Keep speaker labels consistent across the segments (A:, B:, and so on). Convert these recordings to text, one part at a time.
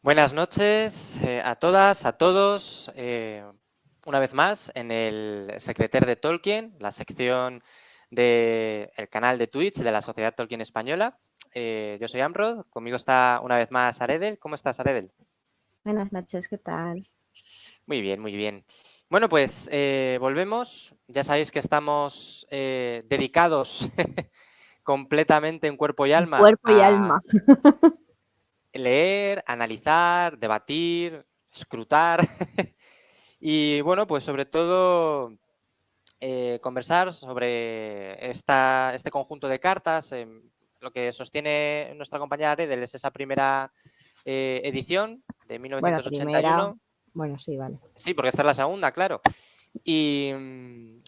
A: Buenas noches a todas, a todos. Una vez más en el Secreter de Tolkien, la sección del canal de Twitch de la Sociedad Tolkien Española. Yo soy Amrod, conmigo está una vez más Aredel. ¿Cómo estás, Aredel?
B: Buenas noches, ¿qué tal?
A: Muy bien, muy bien. Bueno, pues volvemos. Ya sabéis que estamos dedicados completamente en cuerpo y alma
B: Cuerpo y
A: a
B: alma.
A: leer, analizar, debatir, escrutar y bueno, pues sobre todo conversar sobre este conjunto de cartas. Lo que sostiene nuestra compañera Redel es esa primera edición de
B: Bueno, primera.
A: 1981.
B: Bueno, sí, vale.
A: Sí, porque esta es la segunda, claro. Y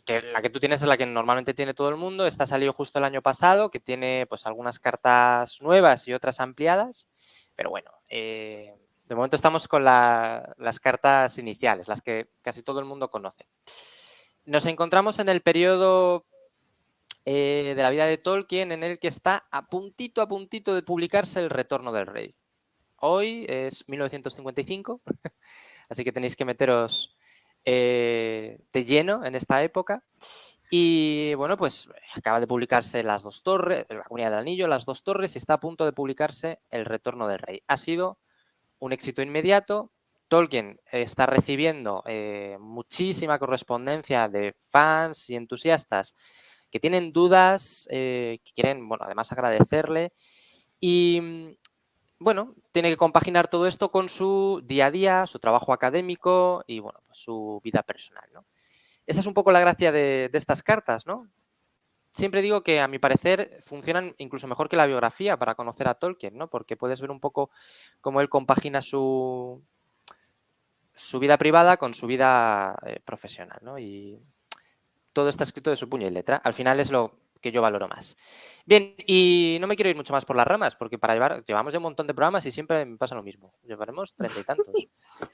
A: que la que tú tienes es la que normalmente tiene todo el mundo. Esta salió justo el año pasado, que tiene pues algunas cartas nuevas y otras ampliadas. Pero bueno, de momento estamos con las cartas iniciales, las que casi todo el mundo conoce. Nos encontramos en el periodo de la vida de Tolkien en el que está a puntito de publicarse El Retorno del Rey. Hoy es 1955, así que tenéis que meteros de lleno en esta época. Y bueno, pues acaba de publicarse Las Dos Torres, La Comunidad del Anillo, Las Dos Torres, y está a punto de publicarse El Retorno del Rey. Ha sido un éxito inmediato. Tolkien está recibiendo muchísima correspondencia de fans y entusiastas que tienen dudas, que quieren, bueno, además agradecerle. Y bueno, tiene que compaginar todo esto con su día a día, su trabajo académico y bueno, pues su vida personal, ¿no? Esa es un poco la gracia de estas cartas, ¿no? Siempre digo que, a mi parecer, funcionan incluso mejor que la biografía para conocer a Tolkien, ¿no? Porque puedes ver un poco cómo él compagina su vida privada con su vida profesional, ¿no? Y todo está escrito de su puño y letra. Al final es lo que yo valoro más. Bien, y no me quiero ir mucho más por las ramas, porque llevamos ya un montón de programas y siempre me pasa lo mismo. Llevaremos 30 y tantos.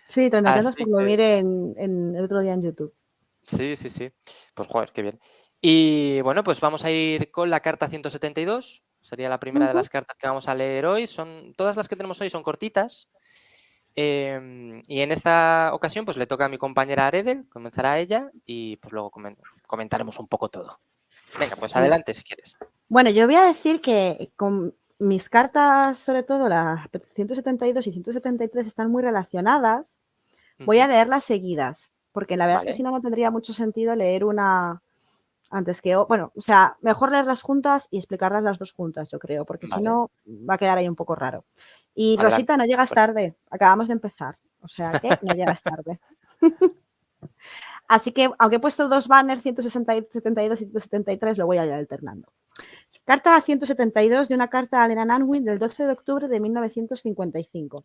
B: Sí, 30 y tantos
A: Así
B: por lo
A: que,
B: miré en el otro día en YouTube.
A: sí, sí, sí. Pues joder, qué bien. Y bueno, pues vamos a ir con la carta 172. Sería la primera de
B: Ujú.
A: las cartas que vamos a leer hoy. Todas las que tenemos hoy son cortitas. Y en esta ocasión, pues le toca a mi compañera Aredel, comenzará ella y pues luego comentaremos un poco todo. Venga, pues
B: Venga.
A: adelante si quieres.
B: Bueno, yo voy a decir que con mis cartas, sobre todo las 172 y 173, están muy relacionadas. Voy a
A: Ujú.
B: leerlas seguidas, porque la verdad es que
A: Vale,
B: si no, no tendría mucho sentido leer una antes que... Bueno, o sea, mejor leerlas juntas y explicarlas las dos juntas, yo creo, porque si
A: vale.
B: no, va a quedar ahí un poco raro. Y
A: Adelante.
B: Rosita, no llegas
A: Bueno,
B: tarde, acabamos de empezar, o sea que no llegas tarde. Así que, aunque he puesto dos banners, 172 y 173, lo voy a ir alternando. Carta 172 de una carta a Allen Unwin del 12 de octubre de 1955.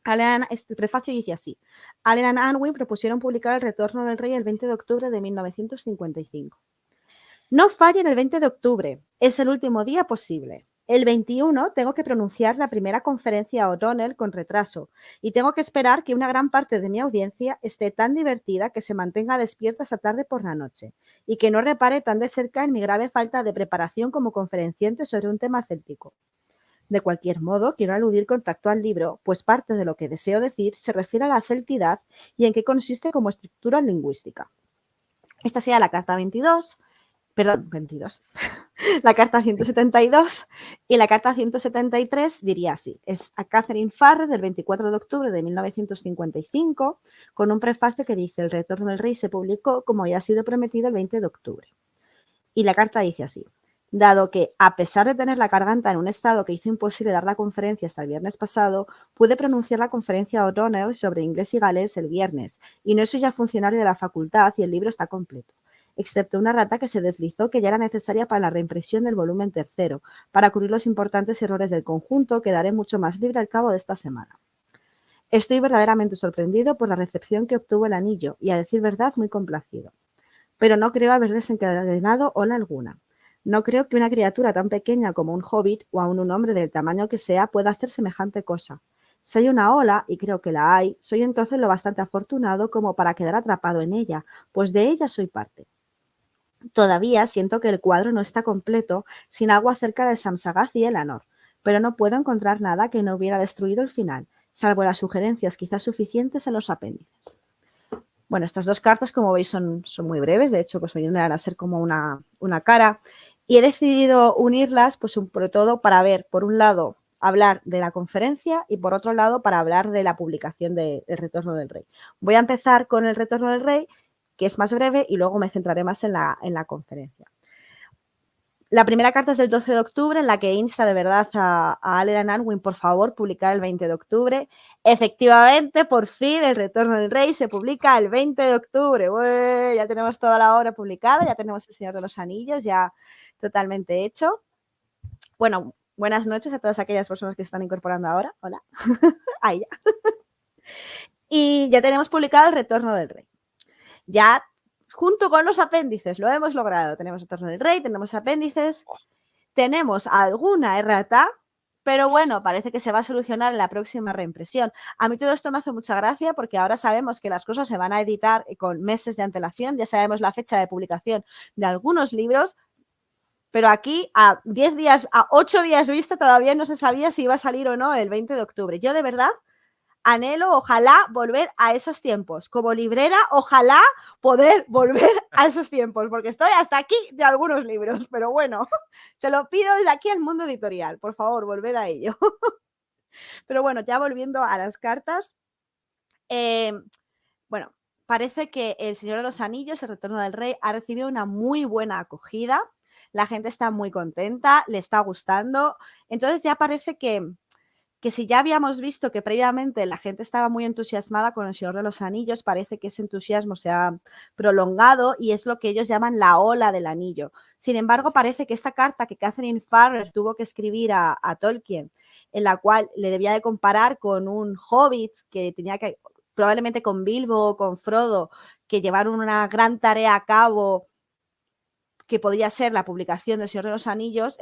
B: El prefacio dice así. Allen Unwin propusieron publicar El Retorno del Rey el 20 de octubre de 1955. No fallen el 20 de octubre, es el último día posible. El 21 tengo que pronunciar la primera conferencia a O'Donnell con retraso y tengo que esperar que una gran parte de mi audiencia esté tan divertida que se mantenga despierta esta tarde por la noche y que no repare tan de cerca en mi grave falta de preparación como conferenciante sobre un tema céltico. De cualquier modo, quiero aludir con tacto al libro, pues parte de lo que deseo decir se refiere a la celtidad y en qué consiste como estructura lingüística. Esta sería la carta 22, perdón, 22. La carta 172 y la carta 173 diría así. Es a Catherine Farr del 24 de octubre de 1955 con un prefacio que dice El Retorno del Rey se publicó como ya ha sido prometido el 20 de octubre. Y la carta dice así. Dado que, a pesar de tener la garganta en un estado que hizo imposible dar la conferencia hasta el viernes pasado, pude pronunciar la conferencia a O'Donnell sobre inglés y galés el viernes, y no soy ya funcionario de la facultad y el libro está completo, excepto una rata que se deslizó que ya era necesaria para la reimpresión del volumen tercero. Para cubrir los importantes errores del conjunto, quedaré mucho más libre al cabo de esta semana. Estoy verdaderamente sorprendido por la recepción que obtuvo el anillo y, a decir verdad, muy complacido. Pero no creo haber desencadenado ola alguna. No creo que una criatura tan pequeña como un hobbit o aún un hombre del tamaño que sea pueda hacer semejante cosa. Si hay una ola, y creo que la hay, soy entonces lo bastante afortunado como para quedar atrapado en ella, pues de ella soy parte. Todavía siento que el cuadro no está completo sin algo acerca de Samsagath y Elanor, pero no puedo encontrar nada que no hubiera destruido el final, salvo las sugerencias quizás suficientes en los apéndices. Bueno, estas dos cartas, como veis, son muy breves. De hecho, pues me vienen a ser como una cara. Y he decidido unirlas, pues sobre todo para ver, por un lado, hablar de la conferencia y por otro lado, para hablar de la publicación de El Retorno del Rey. Voy a empezar con El Retorno del Rey, que es más breve, y luego me centraré más en la conferencia. La primera carta es del 12 de octubre, en la que insta de verdad a Allen Unwin, por favor, publicar el 20 de octubre. Efectivamente, por fin, El Retorno del Rey se publica el 20 de octubre. ¡Ué! Ya tenemos toda la obra publicada, ya tenemos El Señor de los Anillos ya totalmente hecho. Bueno, buenas noches a todas aquellas personas que se están incorporando ahora. Hola. Ahí ya. Y ya tenemos publicado El Retorno del Rey. Ya junto con los apéndices lo hemos logrado. Tenemos El Retorno del Rey, tenemos apéndices, tenemos alguna errata, pero bueno, parece que se va a solucionar en la próxima reimpresión. A mí todo esto me hace mucha gracia porque ahora sabemos que las cosas se van a editar con meses de antelación, ya sabemos la fecha de publicación de algunos libros, pero aquí a 10 días, a 8 días vista todavía no se sabía si iba a salir o no el 20 de octubre. Yo de verdad anhelo, ojalá, volver a esos tiempos. Como librera, ojalá poder volver a esos tiempos, porque estoy hasta aquí de algunos libros, pero bueno, se lo pido desde aquí al mundo editorial, por favor, volved a ello. Pero bueno, ya volviendo a las cartas, bueno, parece que El Señor de los Anillos, El Retorno del Rey, ha recibido una muy buena acogida, la gente está muy contenta, le está gustando, entonces ya parece que si ya habíamos visto que previamente la gente estaba muy entusiasmada con El Señor de los Anillos, parece que ese entusiasmo se ha prolongado y es lo que ellos llaman la ola del anillo. Sin embargo, parece que esta carta que Catherine Farrer tuvo que escribir a Tolkien, en la cual le debía de comparar con un hobbit que tenía que, probablemente con Bilbo o con Frodo, que llevaron una gran tarea a cabo, que podría ser la publicación del Señor de los Anillos,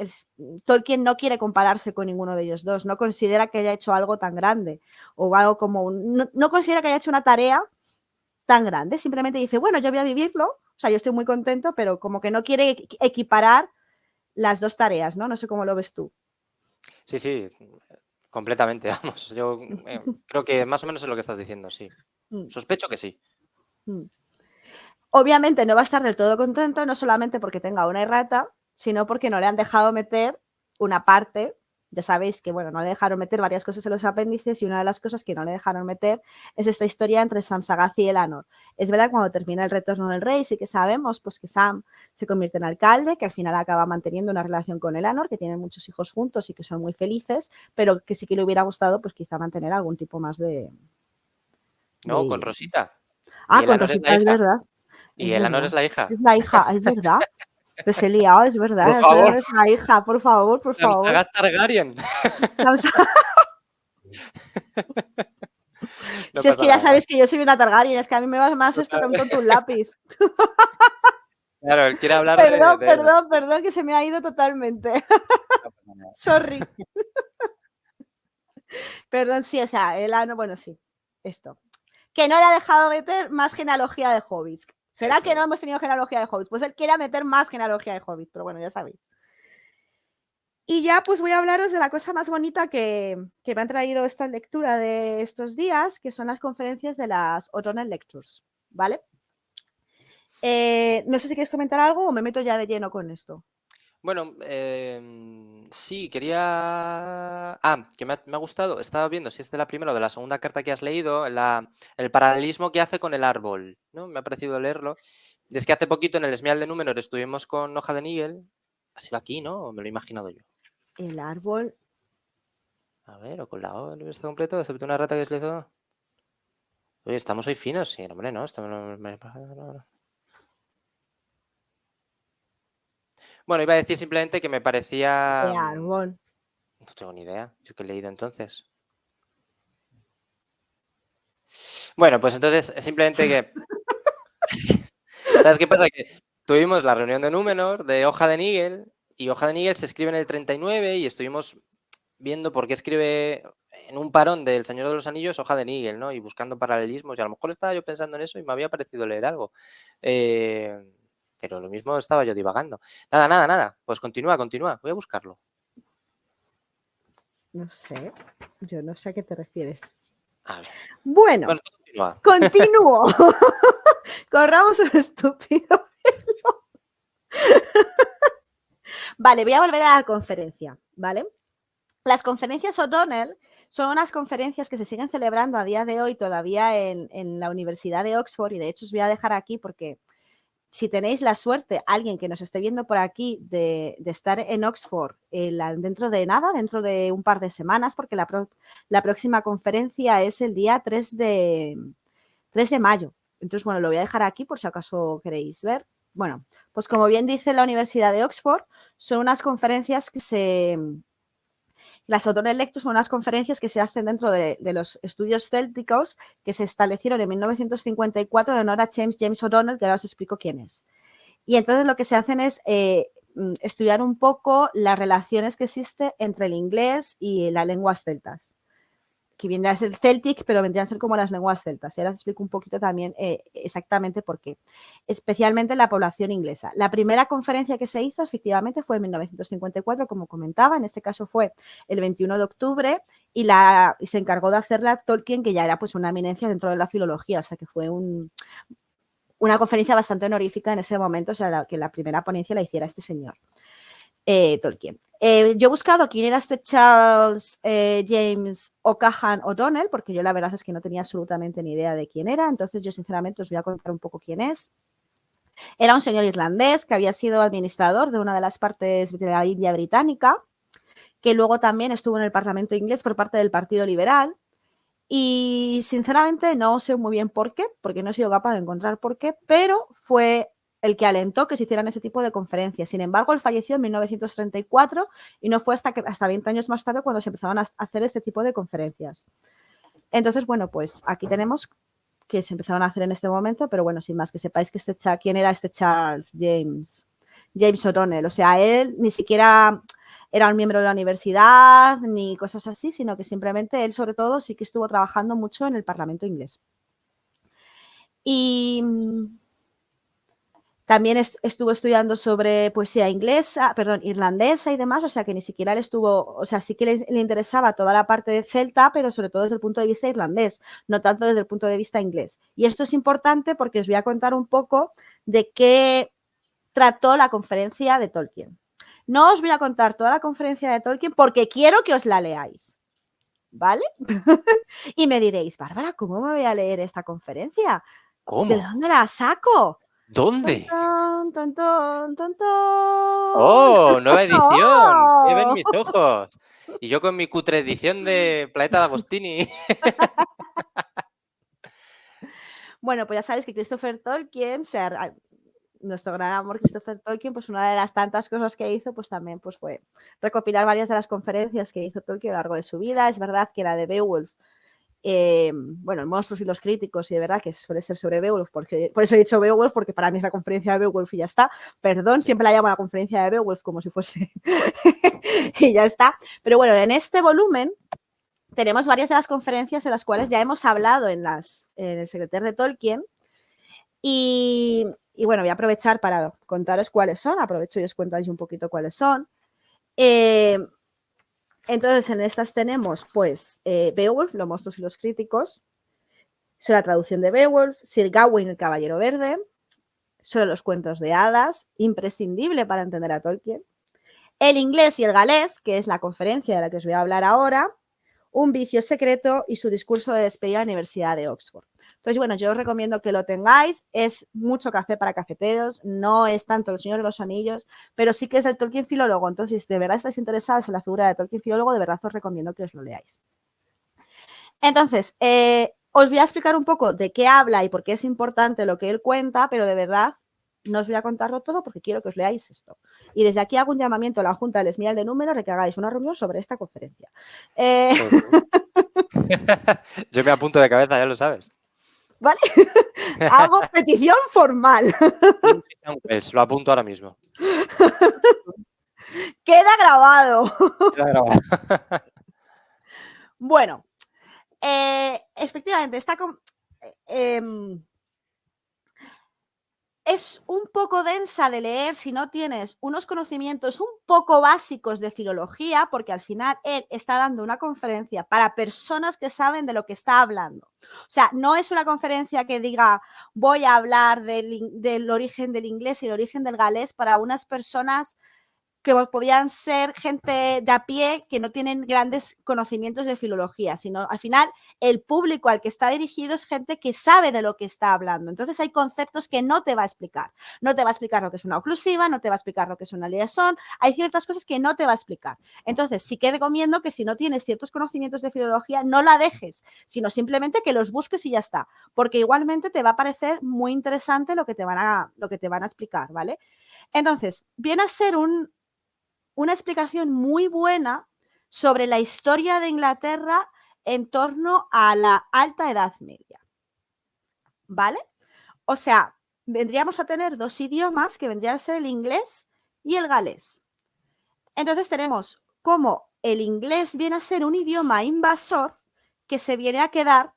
B: Tolkien no quiere compararse con ninguno de ellos dos, no considera que haya hecho algo tan grande o algo como no considera que haya hecho una tarea tan grande, simplemente dice, bueno, yo voy a vivirlo, o sea, yo estoy muy contento, pero como que no quiere equiparar las dos tareas, ¿no? No sé cómo lo ves tú.
A: Sí, sí, completamente, vamos. Yo creo que más o menos es lo que estás diciendo, sí. Sospecho que sí.
B: Obviamente no va a estar del todo contento, no solamente porque tenga una errata, sino porque no le han dejado meter una parte. Ya sabéis que, bueno, no le dejaron meter varias cosas en los apéndices y una de las cosas que no le dejaron meter es esta historia entre Sam Sagaz y Elanor. Es verdad que cuando termina El Retorno del Rey sí que sabemos pues, que Sam se convierte en alcalde, que al final acaba manteniendo una relación con Elanor, que tienen muchos hijos juntos y que son muy felices, pero que sí que le hubiera gustado pues quizá mantener algún tipo más de...
A: No, con Rosita.
B: Ah,
A: Y
B: con
A: Elanor es la
B: Rosita, es
A: hija.
B: verdad.
A: Y
B: Es
A: Elanor
B: verdad.
A: es la hija.
B: Es la hija, es verdad. Pues he liado, es
A: Por
B: verdad.
A: favor.
B: Es la hija, por favor, por
A: Sam
B: favor.
A: Sagat Targaryen. No
B: Si es
A: pasa
B: que ya
A: nada.
B: sabéis que yo soy una Targaryen, es que a mí me va más esto que un tonto un lápiz.
A: Claro, él quiere hablar
B: Perdón,
A: de
B: perdón, perdón, que se me ha ido totalmente.
A: no pasa nada.
B: Sorry. Perdón, sí, o sea, bueno, sí, esto. Que no le ha dejado meter más genealogía de hobbits. ¿Será
A: Eso
B: que no
A: es.
B: hemos tenido genealogía de hobbits? Pues él quiere meter más genealogía de hobbits, pero bueno, ya sabéis. Y ya pues voy a hablaros de la cosa más bonita que me han traído esta lectura de estos días, que son las conferencias de las O'Donnell Lectures, ¿vale? No sé si quieres comentar algo o me meto ya de lleno con esto.
A: Bueno, sí, quería... Ah, que me ha gustado. Estaba viendo si es de la primera o de la segunda carta que has leído, el paralelismo que hace con el árbol, ¿no? Me ha parecido leerlo. Y es que hace poquito en el Esmial de Númenor estuvimos con Hoja de Nigel. Ha sido aquí, ¿no? ¿O me lo he imaginado yo?
B: El árbol...
A: A ver, o con la O, ¿no está completo? Excepto una rata que deslizó. Oye, estamos hoy finos, sí, hombre, ¿no? Bueno, iba a decir simplemente que me parecía...
B: El árbol.
A: No tengo ni idea. ¿Yo qué he leído entonces? Bueno, pues entonces simplemente que... ¿Sabes qué pasa? Que tuvimos la reunión de Númenor, de Hoja de Nigel, y Hoja de Nigel se escribe en el 39 y estuvimos viendo por qué escribe en un parón del Señor de los Anillos Hoja de Nigel, ¿no? Y buscando paralelismos, y a lo mejor estaba yo pensando en eso y me había parecido leer algo. Pero lo mismo estaba yo divagando. Nada. Pues continúa. Voy a buscarlo.
B: No sé, yo no sé a qué te refieres.
A: A ver.
B: Bueno,
A: Bueno, continúa.
B: continúo. Corramos un estúpido. Vale, voy a volver a la conferencia, ¿vale? Las conferencias O'Donnell son unas conferencias que se siguen celebrando a día de hoy todavía en la Universidad de Oxford, y de hecho os voy a dejar aquí porque si tenéis la suerte, alguien que nos esté viendo por aquí, de estar en Oxford dentro de nada, dentro de un par de semanas, porque la próxima conferencia es el día 3 de mayo. Entonces, bueno, lo voy a dejar aquí por si acaso queréis ver. Bueno, pues como bien dice la Universidad de Oxford, son unas conferencias las O'Donnell Lectures son unas conferencias que se hacen dentro de los estudios célticos que se establecieron en 1954 en honor a James O'Donnell, que ahora os explico quién es. Y entonces lo que se hacen es estudiar un poco las relaciones que existen entre el inglés y las lenguas celtas, que vendrían a ser Celtic, pero vendrían a ser como las lenguas celtas. Y ahora os explico un poquito también exactamente por qué. Especialmente la población inglesa. La primera conferencia que se hizo efectivamente fue en 1954, como comentaba. En este caso fue el 21 de octubre y se encargó de hacerla Tolkien, que ya era pues una eminencia dentro de la filología. O sea que fue una conferencia bastante honorífica en ese momento, o sea, que la primera ponencia la hiciera este señor, Tolkien. Yo he buscado quién era este Charles James O'Cahan O'Donnell, porque yo la verdad es que no tenía absolutamente ni idea de quién era, entonces yo sinceramente os voy a contar un poco quién es. Era un señor irlandés que había sido administrador de una de las partes de la India británica, que luego también estuvo en el Parlamento inglés por parte del Partido Liberal. Y sinceramente no sé muy bien por qué, porque no he sido capaz de encontrar por qué, pero fue el que alentó que se hicieran ese tipo de conferencias. Sin embargo, él falleció en 1934 y no fue hasta 20 años más tarde cuando se empezaron a hacer este tipo de conferencias. Entonces, bueno, pues aquí tenemos que se empezaron a hacer en este momento, pero bueno, sin más, que sepáis que quién era este Charles James O'Donnell. O sea, él ni siquiera era un miembro de la universidad ni cosas así, sino que simplemente él, sobre todo, sí que estuvo trabajando mucho en el Parlamento inglés. Y también estuvo estudiando sobre poesía irlandesa y demás, o sea que ni siquiera él estuvo, o sea, sí que le interesaba toda la parte de celta, pero sobre todo desde el punto de vista irlandés, no tanto desde el punto de vista inglés. Y esto es importante porque os voy a contar un poco de qué trató la conferencia de Tolkien. No os voy a contar toda la conferencia de Tolkien porque quiero que os la leáis, ¿vale? Y me diréis, Bárbara, ¿cómo me voy a leer esta conferencia?
A: ¿Cómo?
B: ¿De dónde la saco?
A: ¿Dónde?
B: Ton, ton, ton, ton, ton.
A: ¡Oh! ¡Nueva edición! ¡Que ven
B: ¡Oh!
A: mis ojos! Y yo con mi cutre edición de Planeta de Agostini.
B: Bueno, pues ya sabéis que Christopher Tolkien, nuestro gran amor Christopher Tolkien, pues una de las tantas cosas que hizo, pues también pues fue recopilar varias de las conferencias que hizo Tolkien a lo largo de su vida. Es verdad que la de Beowulf, bueno, Monstruos y los Críticos, y de verdad que suele ser sobre Beowulf, por eso he dicho Beowulf, porque para mí es la conferencia de Beowulf y ya está. Perdón, siempre la llamo la conferencia de Beowulf como si fuese y ya está. Pero bueno, en este volumen tenemos varias de las conferencias en las cuales ya hemos hablado en el secretario de Tolkien. Y bueno, voy a aprovechar para contaros cuáles son. Aprovecho y os cuento ahí un poquito cuáles son. Entonces, en estas tenemos, pues, Beowulf, los monstruos y los críticos, sobre la traducción de Beowulf, Sir Gawain, el Caballero Verde, sobre los cuentos de hadas, imprescindible para entender a Tolkien, el inglés y el galés, que es la conferencia de la que os voy a hablar ahora, un vicio secreto y su discurso de despedida a la Universidad de Oxford. Entonces, bueno, yo os recomiendo que lo tengáis. Es mucho café para cafeteros, no es tanto El Señor de los Anillos, pero sí que es el Tolkien filólogo. Entonces, si de verdad estáis interesados en la figura de Tolkien filólogo, de verdad os recomiendo que os lo leáis. Entonces, os voy a explicar un poco de qué habla y por qué es importante lo que él cuenta, pero de verdad no os voy a contarlo todo porque quiero que os leáis esto. Y desde aquí hago un llamamiento a la Junta del Esmial de Números de que hagáis una reunión sobre esta conferencia.
A: Yo me apunto de cabeza, ya lo sabes.
B: ¿Vale? Hago petición formal.
A: Lo apunto ahora mismo.
B: Queda grabado.
A: Queda grabado.
B: Bueno, efectivamente, es un poco densa de leer si no tienes unos conocimientos un poco básicos de filología, porque al final él está dando una conferencia para personas que saben de lo que está hablando. O sea, no es una conferencia que diga voy a hablar del origen del inglés y el origen del galés para unas personas que podían ser gente de a pie que no tienen grandes conocimientos de filología, sino al final el público al que está dirigido es gente que sabe de lo que está hablando. Entonces hay conceptos que no te va a explicar. No te va a explicar lo que es una oclusiva, no te va a explicar lo que es una liaison, hay ciertas cosas que no te va a explicar. Entonces sí que recomiendo que si no tienes ciertos conocimientos de filología, no la dejes, sino simplemente que los busques y ya está, porque igualmente te va a parecer muy interesante lo que te van a explicar, ¿vale? Entonces, viene a ser una explicación muy buena sobre la historia de Inglaterra en torno a la Alta Edad Media, ¿vale? O sea, vendríamos a tener dos idiomas que vendrían a ser el inglés y el galés. Entonces tenemos cómo el inglés viene a ser un idioma invasor que se viene a quedar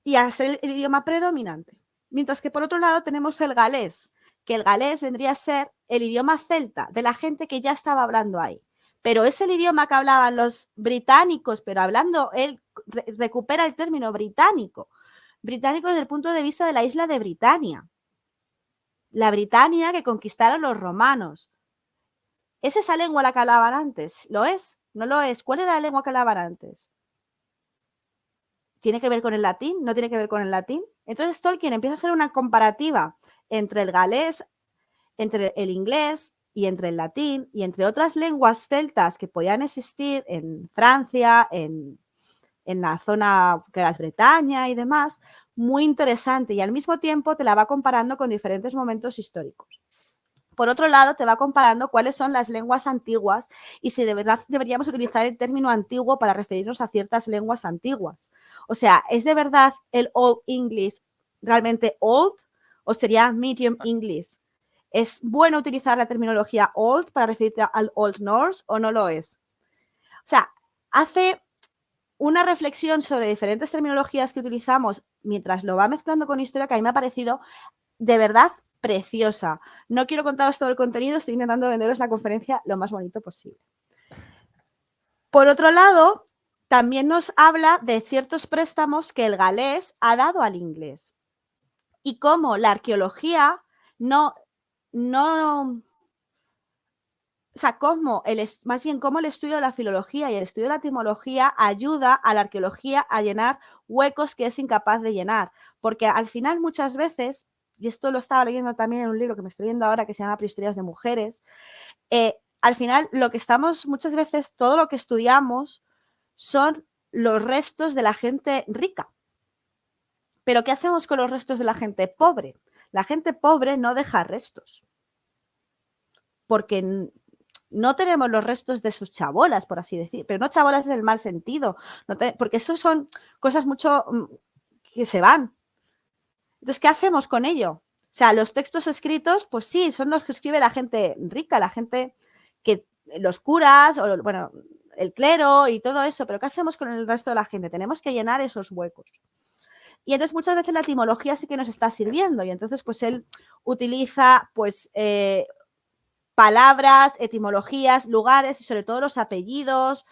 B: y a ser el idioma predominante. Mientras que por otro lado tenemos el galés, que el galés vendría a ser el idioma celta de la gente que ya estaba hablando ahí. Pero es el idioma que hablaban los británicos, pero hablando, él recupera el término británico. Británico desde el punto de vista de la isla de Britania. La Britania que conquistaron los romanos. ¿Es esa lengua la que hablaban antes? ¿Lo es? ¿No lo es? ¿Cuál era la lengua que hablaban antes? ¿Tiene que ver con el latín? ¿No tiene que ver con el latín? Entonces Tolkien empieza a hacer una comparativa entre el galés, entre el inglés y entre el latín y entre otras lenguas celtas que podían existir en Francia, en la zona que era Bretaña y demás, muy interesante, y al mismo tiempo te la va comparando con diferentes momentos históricos. Por otro lado, te va comparando cuáles son las lenguas antiguas y si de verdad deberíamos utilizar el término antiguo para referirnos a ciertas lenguas antiguas. O sea, ¿es de verdad el Old English realmente old o sería Medium English? ¿Es bueno utilizar la terminología old para referirte al Old Norse o no lo es? O sea, hace una reflexión sobre diferentes terminologías que utilizamos mientras lo va mezclando con historia que a mí me ha parecido de verdad preciosa. No quiero contaros todo el contenido, estoy intentando venderos la conferencia lo más bonito posible. Por otro lado, también nos habla de ciertos préstamos que el galés ha dado al inglés y cómo la arqueología o sea, más bien cómo el estudio de la filología y el estudio de la etimología ayuda a la arqueología a llenar huecos que es incapaz de llenar. Porque al final muchas veces, y esto lo estaba leyendo también en un libro que me estoy leyendo ahora que se llama Prehistorias de Mujeres, al final lo que estamos, muchas veces todo lo que estudiamos son los restos de la gente rica. Pero ¿qué hacemos con los restos de la gente pobre? La gente pobre no deja restos. Porque no tenemos los restos de sus chabolas, por así decir, pero no chabolas en el mal sentido, porque eso son cosas mucho que se van. Entonces, ¿qué hacemos con ello? O sea, los textos escritos, pues sí, son los que escribe la gente rica, la gente que, los curas, o bueno, el clero y todo eso, pero ¿qué hacemos con el resto de la gente? Tenemos que llenar esos huecos. Y entonces muchas veces la etimología sí que nos está sirviendo y entonces pues él utiliza pues palabras, etimologías, lugares y sobre todo los apellidos.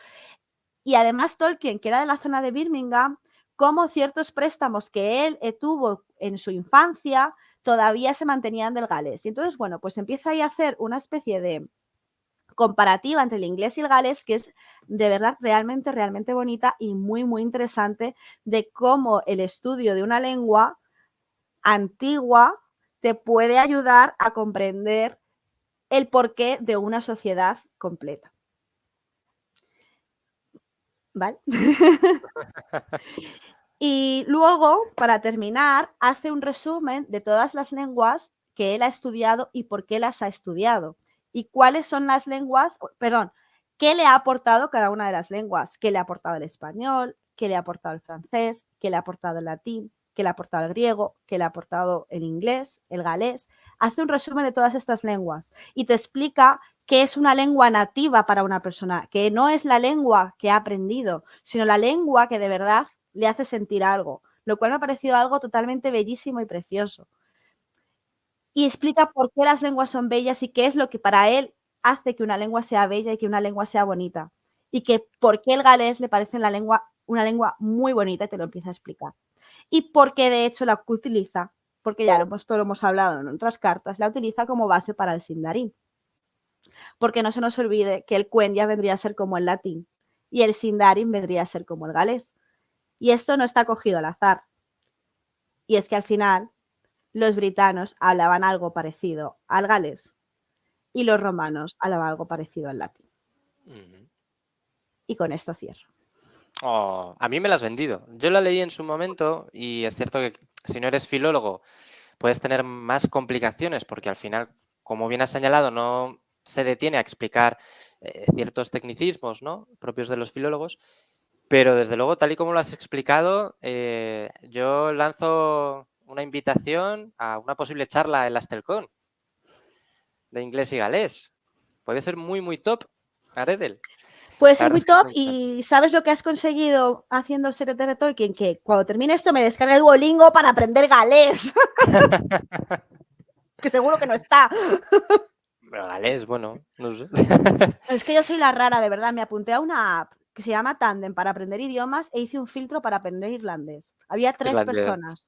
B: Y además Tolkien, que era de la zona de Birmingham, como ciertos préstamos que él tuvo en su infancia todavía se mantenían del galés. Y entonces, bueno, pues empieza ahí a hacer una especie de comparativa entre el inglés y el galés que es de verdad realmente, realmente bonita y muy, muy interesante de cómo el estudio de una lengua antigua te puede ayudar a comprender el porqué de una sociedad completa. ¿Vale? Y luego, para terminar, hace un resumen de todas las lenguas que él ha estudiado y por qué las ha estudiado. Y cuáles son las lenguas, perdón, qué le ha aportado cada una de las lenguas, qué le ha aportado el español, qué le ha aportado el francés, qué le ha aportado el latín, qué le ha aportado el griego, qué le ha aportado el inglés, el galés. Hace un resumen de todas estas lenguas y te explica qué es una lengua nativa para una persona, que no es la lengua que ha aprendido, sino la lengua que de verdad le hace sentir algo, lo cual me ha parecido algo totalmente bellísimo y precioso. y explica por qué las lenguas son bellas y qué es lo que para él hace que una lengua sea bella y que una lengua sea bonita. Y que por qué el galés le parece una lengua muy bonita y te lo empieza a explicar. Y por qué de hecho la utiliza, porque ya todo lo hemos hablado en otras cartas, la utiliza como base para el Sindarin. Porque no se nos olvide que el Quenya vendría a ser como el latín y el Sindarin vendría a ser como el galés. Y esto no está cogido al azar. Y es que al final los britanos hablaban algo parecido al galés y los romanos hablaban algo parecido al latín. Y con esto cierro.
A: Oh, a mí me la has vendido. Yo la leí en su momento y es cierto que si no eres filólogo puedes tener más complicaciones porque al final, como bien has señalado, no se detiene a explicar ciertos tecnicismos, ¿no?, propios de los filólogos, pero desde luego, tal y como lo has explicado, yo lanzo una invitación a una posible charla en la Astelcon de inglés y galés. Puede ser muy, muy top, Aredel.
B: Puede
A: La
B: ser
A: verdad
B: muy
A: es que
B: top
A: me encanta.
B: y ¿sabes lo que has conseguido haciendo el secretario de Tolkien? Que cuando termine esto me descargue Duolingo para aprender galés. Que seguro que no está.
A: Pero galés, bueno, no sé.
B: Es que yo soy la rara, de verdad. Me apunté a una app que se llama Tandem para aprender idiomas e hice un filtro para aprender irlandés. Había 3
A: Irlandés.
B: personas.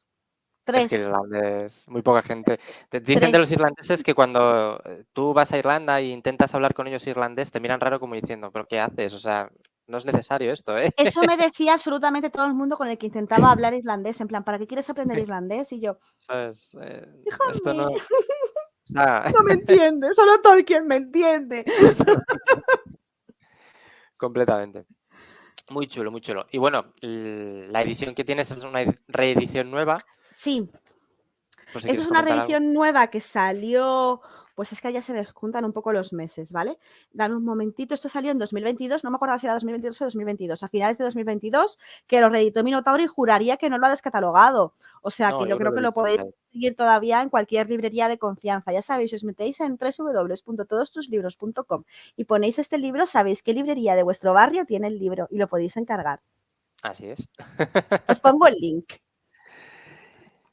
A: Es que
B: 3.
A: irlandés, muy poca gente. Te dicen de
B: 3.
A: los irlandeses que cuando tú vas a Irlanda e intentas hablar con ellos irlandés, te miran raro como diciendo, ¿pero qué haces? O sea, no es necesario esto, ¿eh?
B: Eso me decía absolutamente todo el mundo con el que intentaba hablar irlandés. En plan, ¿para qué quieres aprender irlandés? Y yo,
A: ¿Sabes? Esto
B: déjame.
A: no... O sea,
B: No me entiende. Solo Tolkien me entiende.
A: completamente. Muy chulo, muy chulo. Y bueno, la edición que tienes es una reedición nueva,
B: Sí.
A: por si
B: Esto es
A: quieres
B: una
A: comentar algo.
B: reedición nueva que salió, pues es que ya se me juntan un poco los meses, ¿vale? Dame un momentito, esto salió en 2022, no me acuerdo si era 2022 o 2022, a finales de 2022, que lo reeditó Minotauro y juraría que no lo ha descatalogado. O sea, que
A: No,
B: yo
A: yo no
B: creo
A: lo he
B: que lo
A: visto por
B: podéis
A: ahí.
B: conseguir todavía en cualquier librería de confianza. Ya sabéis, si os metéis en www.todostuslibros.com y ponéis este libro, sabéis qué librería de vuestro barrio tiene el libro y lo podéis encargar.
A: Así es.
B: Os pongo el link.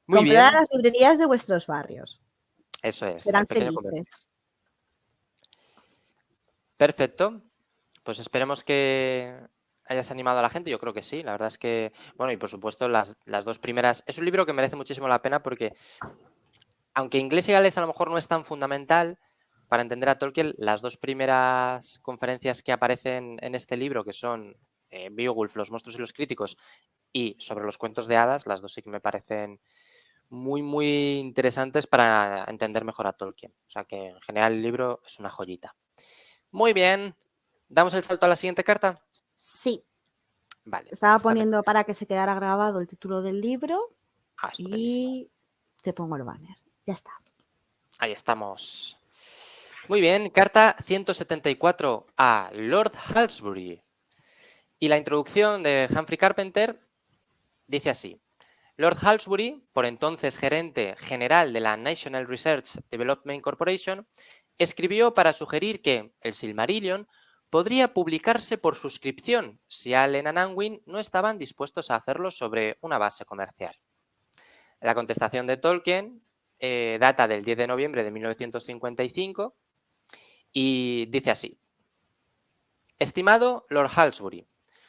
A: Muy
B: Comprad a
A: bien,
B: las librerías de vuestros barrios.
A: eso es, el
B: Serán
A: pequeño comercio.
B: felices.
A: Perfecto. Pues esperemos que hayas animado a la gente. Yo creo que sí. La verdad es que, bueno, y por supuesto las dos primeras. Es un libro que merece muchísimo la pena porque, aunque inglés y galés a lo mejor no es tan fundamental para entender a Tolkien, las dos primeras conferencias que aparecen en este libro, que son Beowulf, los monstruos y los críticos, y sobre los cuentos de hadas, las dos sí que me parecen muy, muy interesantes para entender mejor a Tolkien. O sea que en general el libro es una joyita. Muy bien. ¿Damos el salto a la siguiente carta?
B: Sí.
A: Vale,
B: Estaba
A: está
B: poniendo
A: perfecto.
B: para que se quedara grabado el título del libro
A: Ah, estupendísimo.
B: y te pongo el banner. Ya está.
A: Ahí estamos. Muy bien, carta 174 a Lord Halsbury. Y la introducción de Humphrey Carpenter dice así. Lord Halsbury, por entonces gerente general de la National Research Development Corporation, escribió para sugerir que el Silmarillion podría publicarse por suscripción si Allen and Unwin no estaban dispuestos a hacerlo sobre una base comercial. La contestación de Tolkien data del 10 de noviembre de 1955 y dice así. Estimado Lord Halsbury,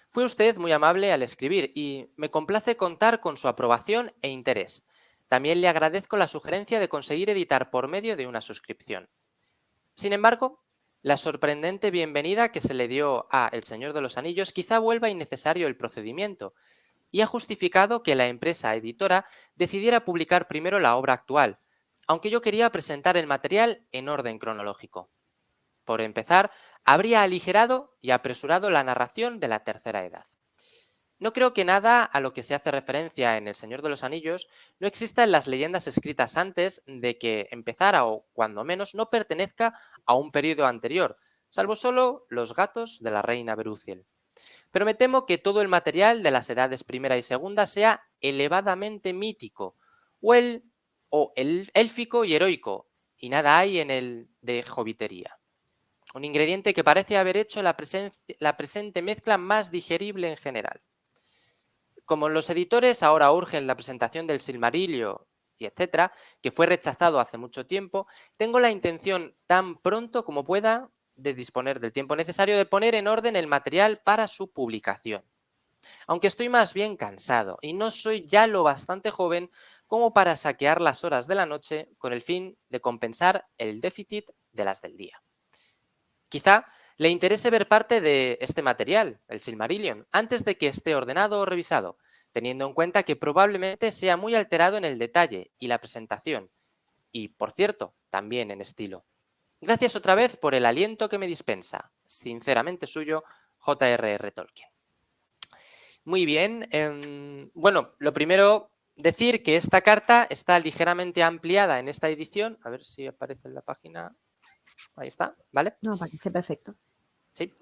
A: fue usted muy amable al escribir y me complace contar con su aprobación e interés. También le agradezco la sugerencia de conseguir editar por medio de una suscripción. Sin embargo, la sorprendente bienvenida que se le dio a El Señor de los Anillos quizá vuelva innecesario el procedimiento y ha justificado que la empresa editora decidiera publicar primero la obra actual, aunque yo quería presentar el material en orden cronológico. Por empezar, habría aligerado y apresurado la narración de la Tercera Edad. No creo que nada a lo que se hace referencia en El Señor de los Anillos no exista en las leyendas escritas antes de que empezara o, cuando menos, no pertenezca a un periodo anterior, salvo solo los gatos de la reina Berúciel. Pero me temo que todo el material de las edades primera y segunda sea elevadamente mítico, o el élfico y heroico, y nada hay en el de hobbitería. Un ingrediente que parece haber hecho la presente mezcla más digerible en general. Como los editores ahora urgen la presentación del Silmarillion y etcétera, que fue rechazado hace mucho tiempo, tengo la intención tan pronto como pueda de disponer del tiempo necesario de poner en orden el material para su publicación. Aunque estoy más bien cansado y no soy ya lo bastante joven como para saquear las horas de la noche con el fin de compensar el déficit de las del día. Quizá le interese ver parte de este material, el Silmarillion, antes de que esté ordenado o revisado, teniendo en cuenta que probablemente sea muy alterado en el detalle y la presentación, y, por cierto, también en estilo. Gracias otra vez por el aliento que me dispensa. Sinceramente suyo, J.R.R. Tolkien. Muy bien. Bueno, lo primero, decir que esta carta está ligeramente ampliada en esta edición. A ver si aparece en la página. Ahí está, ¿vale?
B: No, parece perfecto.
A: Sí.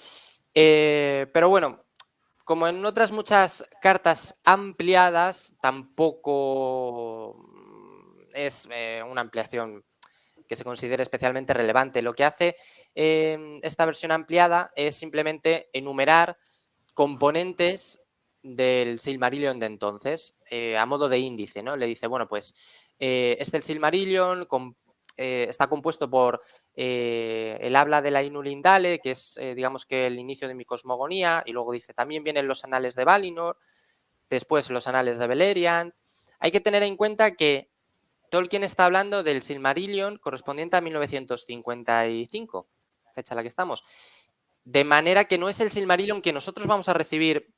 A: Pero bueno, como en otras muchas cartas ampliadas, tampoco es una ampliación que se considere especialmente relevante. Lo que hace esta versión ampliada es simplemente enumerar componentes del Silmarillion de entonces, a modo de índice, ¿no? Le dice, bueno, pues el Silmarillion está compuesto por el habla de la Ainulindale, que es, digamos que el inicio de mi cosmogonía, y luego dice, también vienen los anales de Valinor, después los anales de Beleriand. Hay que tener en cuenta que Tolkien está hablando del Silmarillion correspondiente a 1955, fecha en la que estamos. De manera que no es el Silmarillion que nosotros vamos a recibir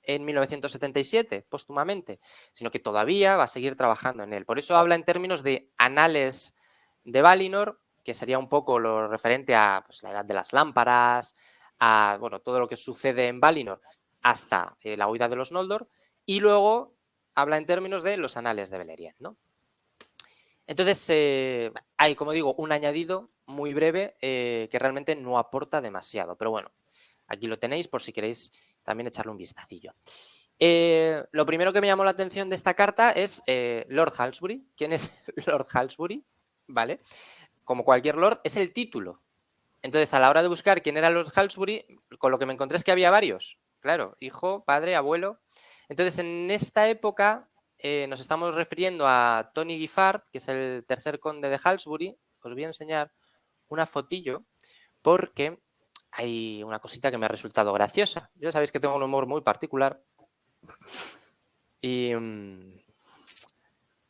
A: en 1977, póstumamente, sino que todavía va a seguir trabajando en él. Por eso habla en términos de anales de Valinor, que sería un poco lo referente a pues, la edad de las lámparas, a bueno, todo lo que sucede en Valinor hasta la huida de los Noldor, y luego habla en términos de los anales de Beleriand, ¿no? Entonces, hay, como digo, un añadido muy breve que realmente no aporta demasiado. Pero bueno, aquí lo tenéis por si queréis también echarle un vistacillo. Lo primero que me llamó la atención de esta carta es Lord Halsbury. ¿Quién es Lord Halsbury? ¿Vale? Como cualquier Lord, es el título. Entonces, a la hora de buscar quién era Lord Halsbury, con lo que me encontré es que había varios. Claro, hijo, padre, abuelo. Entonces, en esta época nos estamos refiriendo a Tony Giffard, que es el tercer conde de Halsbury. Os voy a enseñar una fotillo porque hay una cosita que me ha resultado graciosa. Ya sabéis que tengo un humor muy particular. Y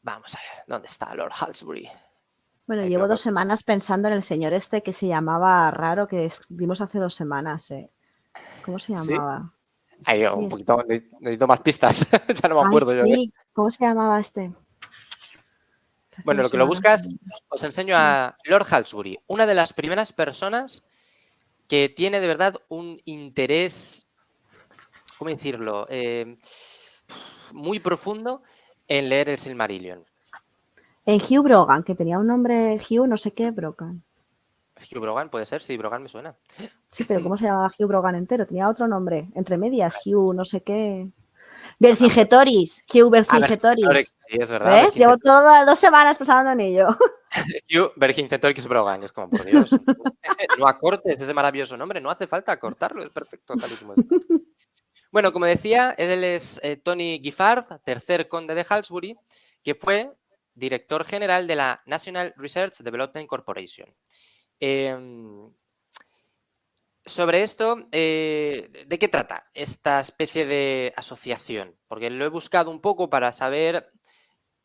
A: vamos a ver, ¿dónde está Lord Halsbury?
B: Bueno,
A: Ahí
B: llevo
A: creo que
B: 2 semanas pensando en el señor este que se llamaba raro, que vimos hace 2 semanas. ¿Cómo se
A: ¿Sí?
B: llamaba?
A: Ahí,
B: Sí,
A: un poquito, necesito más pistas. Ya no me
B: Ay,
A: acuerdo yo.
B: sí. ¿Cómo se llamaba este? Que hace
A: Bueno,
B: 2
A: lo que lo
B: semanas.
A: buscas, os enseño a Lord Halsbury, una de las primeras personas que tiene de verdad un interés, ¿cómo decirlo? Muy profundo en leer el Silmarillion.
B: En Hugh Brogan, que tenía un nombre Hugh no sé qué, Brogan.
A: Hugh Brogan, puede ser, sí, Brogan me suena.
B: Sí, pero ¿cómo se llamaba Hugh Brogan entero? Tenía otro nombre. Entre medias, Hugh no sé qué. Vercingetoris. Hugh
A: Vercingetorix,
B: Vercingetoris.
A: sí, es verdad,
B: ¿Ves? Llevo todas 2 semanas pensando en ello.
A: Hugh Vercingetorix Brogan, es como, por Dios, no acortes ese maravilloso nombre, no hace falta acortarlo, es perfecto tal y como está. Bueno, como decía, él es Tony Giffard, tercer conde de Halsbury, que fue director general de la National Research Development Corporation. Sobre esto, ¿de qué trata esta especie de asociación? Porque lo he buscado un poco para saber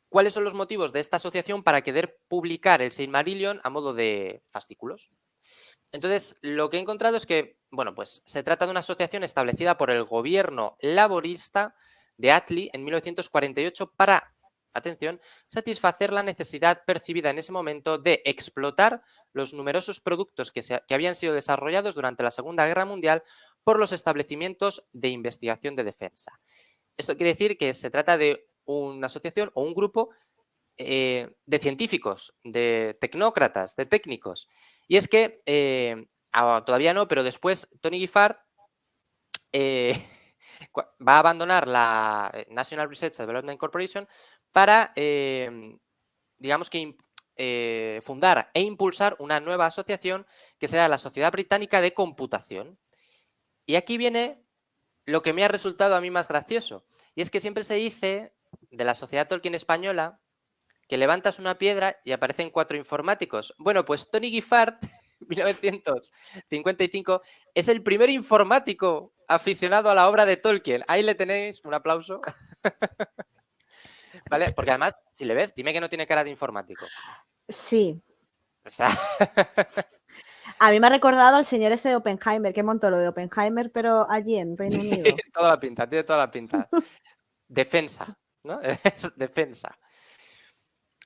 A: cuáles son los motivos de esta asociación para querer publicar el Silmarillion a modo de fascículos. Entonces, lo que he encontrado es que, bueno, pues se trata de una asociación establecida por el gobierno laborista de Attlee en 1948 para, atención, satisfacer la necesidad percibida en ese momento de explotar los numerosos productos que habían sido desarrollados durante la Segunda Guerra Mundial por los establecimientos de investigación de defensa. Esto quiere decir que se trata de una asociación o un grupo de científicos, de tecnócratas, de técnicos. Y es que, todavía no, pero después Tony Giffard va a abandonar la National Research and Development Corporation para, digamos que, fundar e impulsar una nueva asociación que será la Sociedad Británica de Computación. Y aquí viene lo que me ha resultado a mí más gracioso. Y es que siempre se dice de la Sociedad Tolkien Española que levantas una piedra y aparecen 4 informáticos. Bueno, pues Tony Giffard, 1955, es el primer informático aficionado a la obra de Tolkien. Ahí le tenéis, un aplauso. ¿Vale? Porque además, si le ves, dime que no tiene cara de informático.
B: Sí.
A: O sea,
B: A mí me ha recordado al señor este de Oppenheimer, que montó lo de Oppenheimer, pero allí en Reino Unido.
A: toda la pinta, tiene toda la pinta. Defensa, ¿no? Es defensa.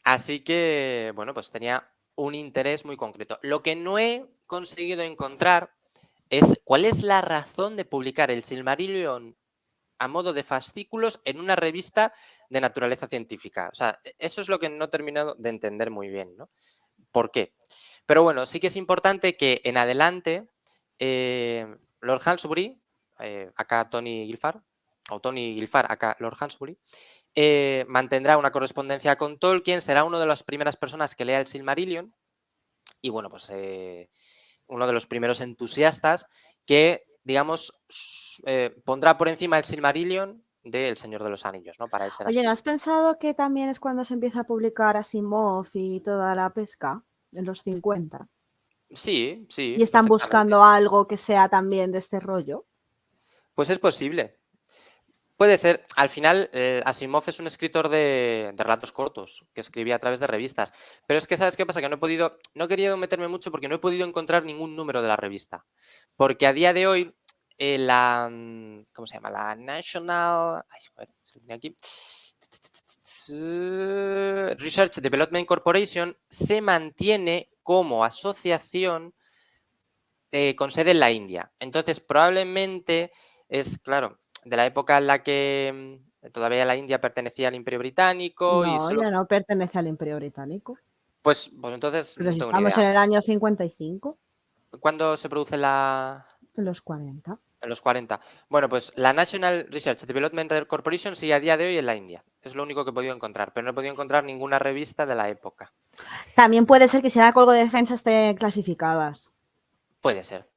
A: Así que, bueno, pues tenía un interés muy concreto. Lo que no he conseguido encontrar es cuál es la razón de publicar el Silmarillion a modo de fascículos en una revista de naturaleza científica. O sea, eso es lo que no he terminado de entender muy bien, ¿no? ¿Por qué? Pero bueno, sí que es importante que en adelante Lord Halsbury, acá Tony Gilfard, o Tony Gilfard, acá Lord Halsbury, mantendrá una correspondencia con Tolkien, será una de las primeras personas que lea el Silmarillion y bueno, pues uno de los primeros entusiastas que, digamos, pondrá por encima el Silmarillion del Señor de los Anillos, ¿no? Para él será
B: Oye, ¿no
A: así.
B: has pensado que también es cuando se empieza a publicar Asimov y toda la pesca? En los 50.
A: Sí,
B: Y
A: sí,
B: están
A: perfectamente.
B: buscando algo que sea también de este rollo.
A: Pues es posible. Puede ser. Al final, Asimov es un escritor de relatos cortos que escribía a través de revistas. Pero es que, ¿sabes qué pasa? Que no he querido meterme mucho porque no he podido encontrar ningún número de la revista. Porque a día de hoy, ¿cómo se llama? La National... Ay, joder, se lo tenía aquí. Research Development Corporation se mantiene como asociación con sede en la India. Entonces, probablemente es, claro, de la época en la que todavía la India pertenecía al Imperio Británico y
B: No,
A: solo...
B: ya no pertenece al Imperio Británico.
A: Pues entonces
B: Pero
A: no
B: si
A: tengo ni
B: estamos
A: idea.
B: en el año 55,
A: ¿Cuándo se produce
B: en los 40.
A: En los 40. Bueno, pues la National Research Development Corporation sigue a día de hoy en la India. Es lo único que he podido encontrar, pero no he podido encontrar ninguna revista de la época.
B: También puede ser que si era algo de defensa estén clasificadas.
A: Puede ser,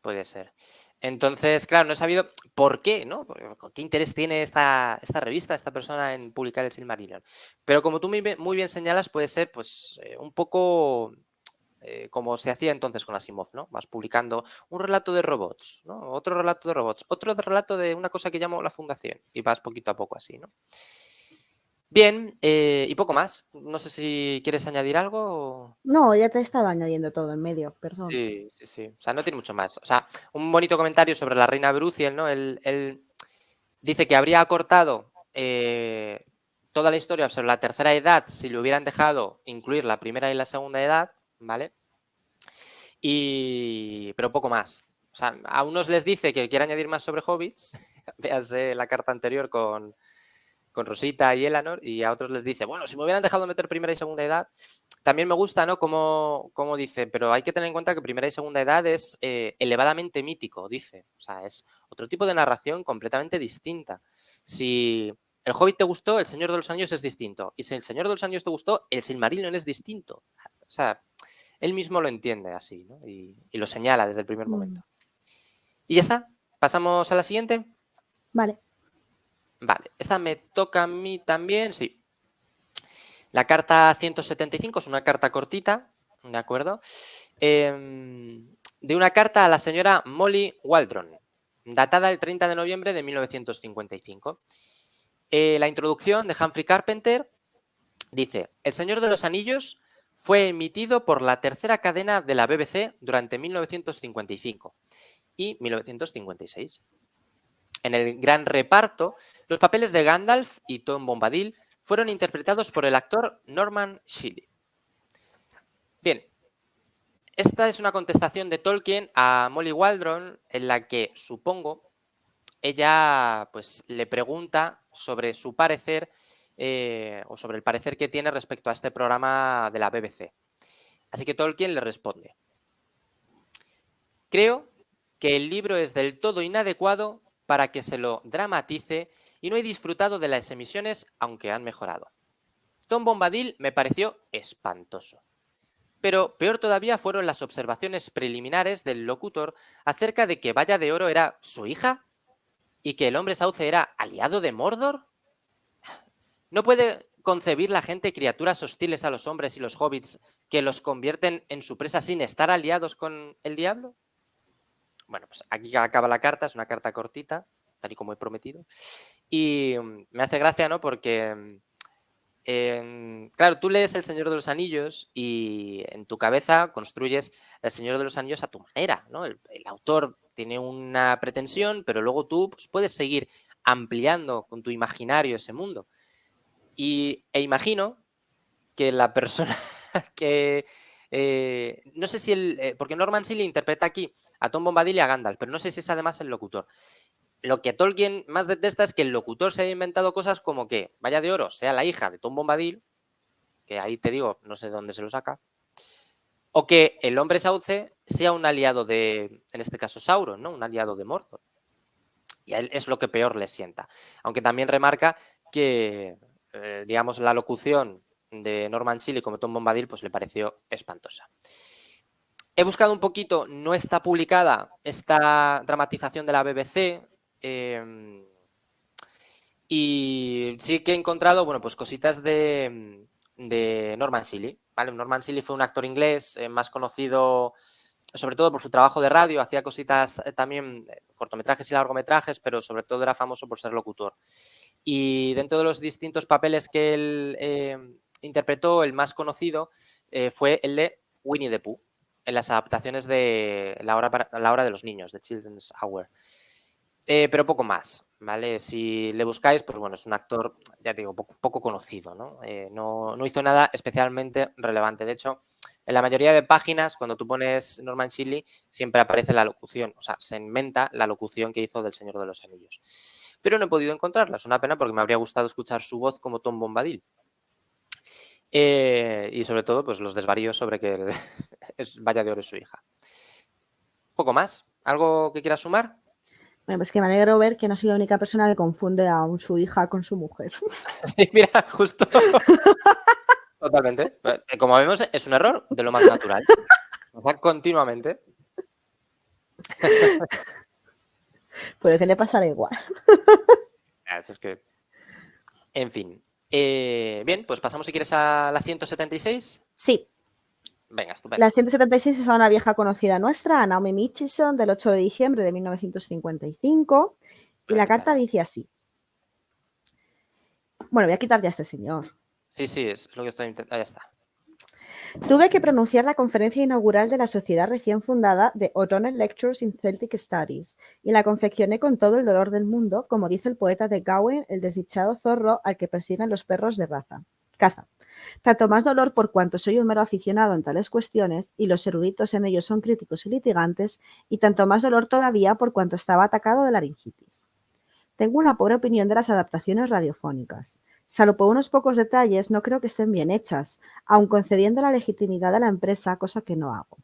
A: puede ser. Entonces, claro, no he sabido por qué, ¿no? ¿Qué interés tiene esta revista, esta persona en publicar el Silmarillion? Pero como tú muy bien señalas, puede ser pues un poco como se hacía entonces con Asimov, ¿no? Vas publicando un relato de robots, ¿no? Otro relato de robots, otro relato de una cosa que llamo la fundación y vas poquito a poco así, ¿no? Bien, y poco más. No sé si quieres añadir algo.
B: No, ya te he estado añadiendo todo en medio, perdón.
A: Sí, sí, sí. O sea, no tiene mucho más. O sea, un bonito comentario sobre la reina Bruthiel, ¿no? Él dice que habría acortado toda la historia sobre la tercera edad si le hubieran dejado incluir la primera y la segunda edad, ¿vale? Pero poco más. O sea, a unos les dice que quiere añadir más sobre hobbits, véase la carta anterior con Rosita y Elanor, y a otros les dice, bueno, si me hubieran dejado meter primera y segunda edad, también me gusta, ¿no? Como dice, pero hay que tener en cuenta que primera y segunda edad es elevadamente mítico, dice. O sea, es otro tipo de narración completamente distinta. Si el Hobbit te gustó, el Señor de los Anillos es distinto. Y si el Señor de los Anillos te gustó, el Silmarillion es distinto. O sea, él mismo lo entiende así, ¿no? Y lo señala desde el primer momento. Y ya está. ¿Pasamos a la siguiente?
B: Vale.
A: Vale, esta me toca a mí también, sí. La carta 175 es una carta cortita, ¿de acuerdo? De una carta a la señora Molly Waldron, datada el 30 de noviembre de 1955. La introducción de Humphrey Carpenter dice: El Señor de los Anillos fue emitido por la tercera cadena de la BBC durante 1955 y 1956. En el gran reparto, los papeles de Gandalf y Tom Bombadil fueron interpretados por el actor Norman Shealy. Bien, esta es una contestación de Tolkien a Molly Waldron en la que, supongo, ella pues le pregunta sobre su parecer o sobre el parecer que tiene respecto a este programa de la BBC. Así que Tolkien le responde: Creo que el libro es del todo inadecuado para que se lo dramatice y no he disfrutado de las emisiones, aunque han mejorado. Tom Bombadil me pareció espantoso. Pero peor todavía fueron las observaciones preliminares del locutor acerca de que Valla de Oro era su hija y que el hombre sauce era aliado de Mordor. No puede concebir la gente criaturas hostiles a los hombres y los hobbits que los convierten en su presa sin estar aliados con el diablo? Bueno, pues aquí acaba la carta, es una carta cortita, tal y como he prometido. Y me hace gracia, ¿no? Porque, claro, tú lees El Señor de los Anillos y en tu cabeza construyes El Señor de los Anillos a tu manera, ¿no? El autor tiene una pretensión, pero luego tú pues, puedes seguir ampliando con tu imaginario ese mundo. E imagino que la persona que... no sé si porque Norman Seeley interpreta aquí a Tom Bombadil y a Gandalf, pero no sé si es además el locutor. Lo que Tolkien más detesta es que el locutor se haya inventado cosas como que Valla de Oro sea la hija de Tom Bombadil, que ahí te digo, no sé de dónde se lo saca, o que el hombre sauce sea un aliado de, en este caso, Sauron, ¿no? Un aliado de Mordor. Y a él es lo que peor le sienta. Aunque también remarca que, digamos, la locución de Norman Seeley como Tom Bombadil pues le pareció espantosa. He buscado un poquito, no está publicada esta dramatización de la BBC, y sí que he encontrado, bueno, pues cositas de Norman Seeley, ¿vale? Norman Seeley fue un actor inglés más conocido sobre todo por su trabajo de radio, hacía cositas también, cortometrajes y largometrajes, pero sobre todo era famoso por ser locutor. Y dentro de los distintos papeles que él interpretó, el más conocido fue el de Winnie the Pooh, en las adaptaciones de La hora de los niños, de Children's Hour. Pero poco más, ¿vale? Si le buscáis, pues bueno, es un actor, ya te digo, poco conocido, ¿no? No hizo nada especialmente relevante. De hecho, en la mayoría de páginas, cuando tú pones Norman Seeley, siempre aparece la locución, o sea, se inventa la locución que hizo del Señor de los Anillos. Pero no he podido encontrarla, es una pena porque me habría gustado escuchar su voz como Tom Bombadil. Y sobre todo, pues los desvaríos sobre que Valla de Oro es su hija. Poco más. ¿Algo que quieras sumar?
B: Bueno, pues que me alegro ver que no soy la única persona que confunde a su hija con su mujer.
A: Sí, mira, justo. Totalmente. Como vemos, es un error de lo más natural. O sea, continuamente.
B: Pues que le pasará igual.
A: Eso es que... En fin. Bien, pues pasamos si quieres a la 176.
B: Sí.
A: Venga, estupendo.
B: La 176 es a una vieja conocida nuestra, a Naomi Mitchison, del 8 de diciembre de 1955. Y la carta dice así. Bueno, voy a quitar ya a este señor.
A: Sí, es lo que estoy intentando. Ya está.
B: Tuve que pronunciar la conferencia inaugural de la sociedad recién fundada de O'Donnell Lectures in Celtic Studies y la confeccioné con todo el dolor del mundo, como dice el poeta de Gawain, el desdichado zorro al que persiguen los perros de caza. Tanto más dolor por cuanto soy un mero aficionado en tales cuestiones y los eruditos en ellos son críticos y litigantes, y tanto más dolor todavía por cuanto estaba atacado de laringitis. Tengo una pobre opinión de las adaptaciones radiofónicas. Salvo por unos pocos detalles, no creo que estén bien hechas, aun concediendo la legitimidad a la empresa, cosa que no hago.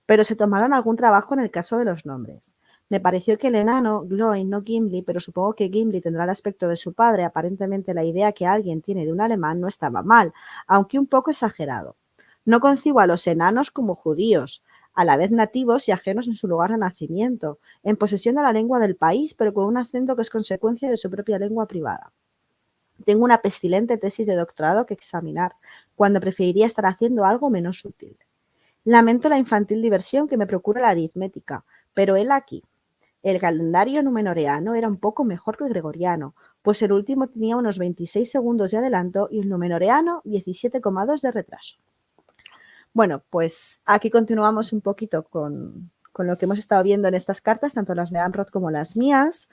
B: Pero se tomaron algún trabajo en el caso de los nombres. Me pareció que el enano, Gloin, no Gimli, pero supongo que Gimli tendrá el aspecto de su padre. Aparentemente la idea que alguien tiene de un alemán no estaba mal, aunque un poco exagerado. No concibo a los enanos como judíos, a la vez nativos y ajenos en su lugar de nacimiento, en posesión de la lengua del país, pero con un acento que es consecuencia de su propia lengua privada. Tengo una pestilente tesis de doctorado que examinar, cuando preferiría estar haciendo algo menos útil. Lamento la infantil diversión que me procura la aritmética, pero él aquí. El calendario numenoreano era un poco mejor que el gregoriano, pues el último tenía unos 26 segundos de adelanto y el numenoreano 17,2 de retraso. Bueno, pues aquí continuamos un poquito con lo que hemos estado viendo en estas cartas, tanto las de Amrod como las mías.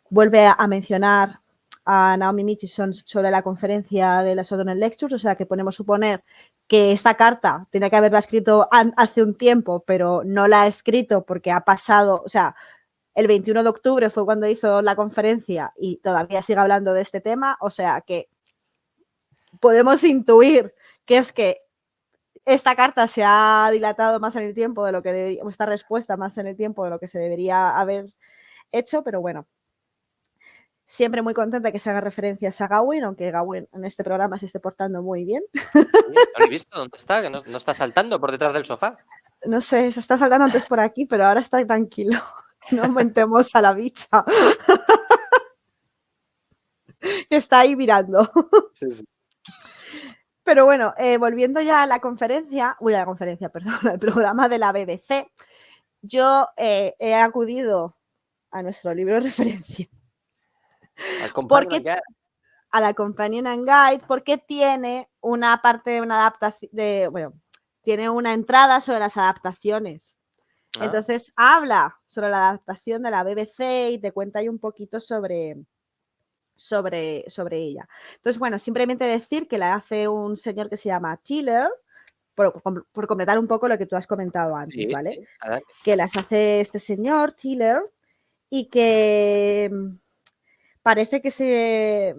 B: Vuelve a mencionar a Naomi Mitchison sobre la conferencia de las O'Donnell Lectures, o sea que podemos suponer que esta carta tenía que haberla escrito hace un tiempo, pero no la ha escrito porque ha pasado, o sea, el 21 de octubre fue cuando hizo la conferencia y todavía sigue hablando de este tema, o sea que podemos intuir que es que esta carta se ha dilatado más en el tiempo de lo que debería, esta respuesta más en el tiempo de lo que se debería haber hecho, pero bueno. Siempre muy contenta que se haga referencias a Gawain, aunque Gawain en este programa se esté portando muy bien.
A: No lo he visto, ¿dónde está? Que no está saltando por detrás del sofá.
B: No sé, se está saltando antes por aquí, pero ahora está tranquilo. No aumentemos a la bicha. Que está ahí mirando.
A: Sí.
B: Pero bueno, volviendo ya a la conferencia, perdón, al programa de la BBC, yo he acudido a nuestro libro de referencia.
A: Al Companion
B: Porque
A: Guide.
B: a la Companion and Guide, porque tiene una parte de una adaptación tiene una entrada sobre las adaptaciones. Entonces habla sobre la adaptación de la BBC y te cuenta ahí un poquito sobre ella. Entonces, bueno, simplemente decir que la hace un señor que se llama Tiller, por completar un poco lo que tú has comentado antes,
A: Sí,
B: ¿vale?
A: sí, adelante.
B: Que las hace este señor Tiller y que parece que se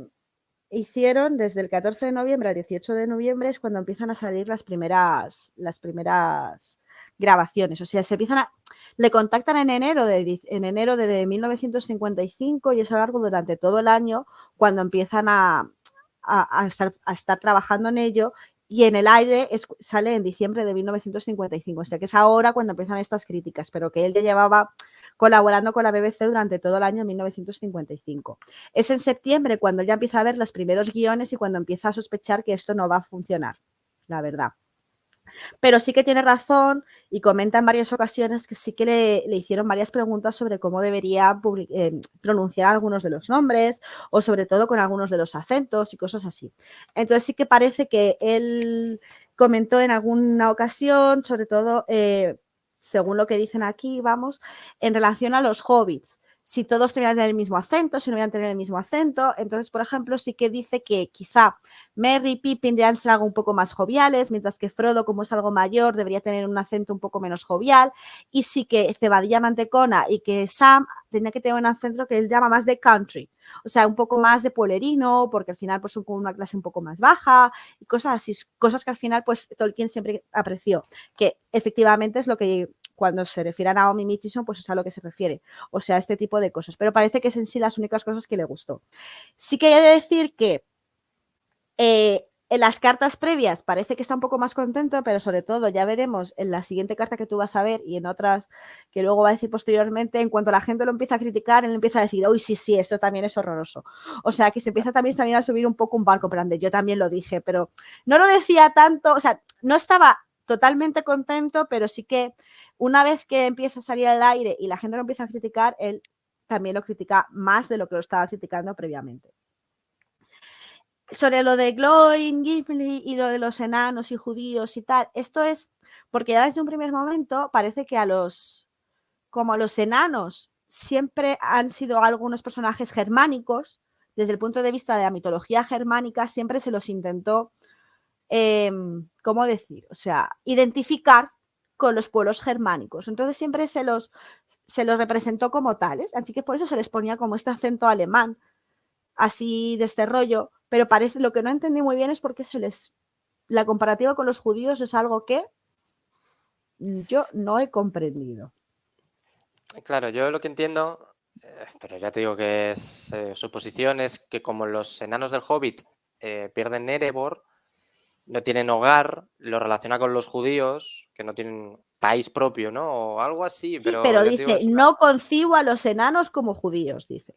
B: hicieron desde el 14 de noviembre al 18 de noviembre, es cuando empiezan a salir las primeras grabaciones. O sea, le contactan en enero de 1955 y es a lo largo durante todo el año cuando empiezan a estar trabajando en ello, y en el aire sale en diciembre de 1955. O sea, que es ahora cuando empiezan estas críticas, pero que él ya llevaba colaborando con la BBC durante todo el año 1955. Es en septiembre cuando ya empieza a ver los primeros guiones y cuando empieza a sospechar que esto no va a funcionar, la verdad. Pero sí que tiene razón y comenta en varias ocasiones que sí que le hicieron varias preguntas sobre cómo debería pronunciar algunos de los nombres o sobre todo con algunos de los acentos y cosas así. Entonces sí que parece que él comentó en alguna ocasión, sobre todo según lo que dicen aquí, vamos, en relación a los hobbits. Si todos tenían el mismo acento, si no iban a tener el mismo acento. Entonces, por ejemplo, sí que dice que quizá Merry y Pippin deberían ser algo un poco más joviales, mientras que Frodo, como es algo mayor, debería tener un acento un poco menos jovial. Y sí que Cebadilla Mantecona y que Sam tenía que tener un acento que él llama más de country. O sea, un poco más de pueblerino, porque al final pues son como una clase un poco más baja y cosas así. Cosas que al final pues Tolkien siempre apreció, que efectivamente es lo que cuando se refiere a Naomi Mitchison pues es a lo que se refiere. O sea, este tipo de cosas. Pero parece que es en sí las únicas cosas que le gustó. Sí que he de decir que en las cartas previas parece que está un poco más contento, pero sobre todo ya veremos en la siguiente carta que tú vas a ver y en otras que luego va a decir posteriormente, en cuanto la gente lo empieza a criticar, él empieza a decir, uy, sí, esto también es horroroso. O sea, que se empieza también a subir un poco un barco, pero yo también lo dije, pero no lo decía tanto, o sea, no estaba totalmente contento, pero sí que una vez que empieza a salir al aire y la gente lo empieza a criticar, él también lo critica más de lo que lo estaba criticando previamente. Sobre lo de Glowing Gimli y lo de los enanos y judíos y tal, esto es porque ya desde un primer momento parece que como los enanos siempre han sido algunos personajes germánicos, desde el punto de vista de la mitología germánica siempre se los intentó, ¿cómo decir? O sea, identificar con los pueblos germánicos. Entonces siempre se los representó como tales, así que por eso se les ponía como este acento alemán, así de este rollo, pero parece, lo que no entendí muy bien es por qué la comparativa con los judíos es algo que yo no he comprendido.
A: Claro, yo lo que entiendo, pero ya te digo que es suposición, es que como los enanos del Hobbit pierden Erebor, no tienen hogar, lo relaciona con los judíos, que no tienen país propio, ¿no? O algo así,
B: Sí,
A: pero
B: pero
A: ya te digo,
B: dice,
A: es una...
B: no concibo a los enanos como judíos, dice.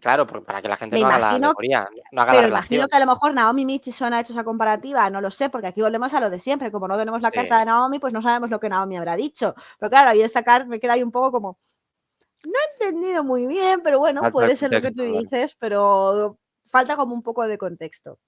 A: Claro, para que la gente
B: Me
A: no haga la
B: imagino,
A: alegoría, no haga la
B: pero imagino
A: relación.
B: que a lo mejor Naomi Mitchison ha hecho esa comparativa, no lo sé, porque aquí volvemos a lo de siempre, como no tenemos la
A: Sí,
B: carta de Naomi, pues no sabemos lo que Naomi habrá dicho. Pero claro, ahí esta carta me queda ahí un poco como, no he entendido muy bien, pero bueno,
A: falta el
B: puede ser lo que tú
A: contexto, claro.
B: dices, pero falta como un poco de contexto.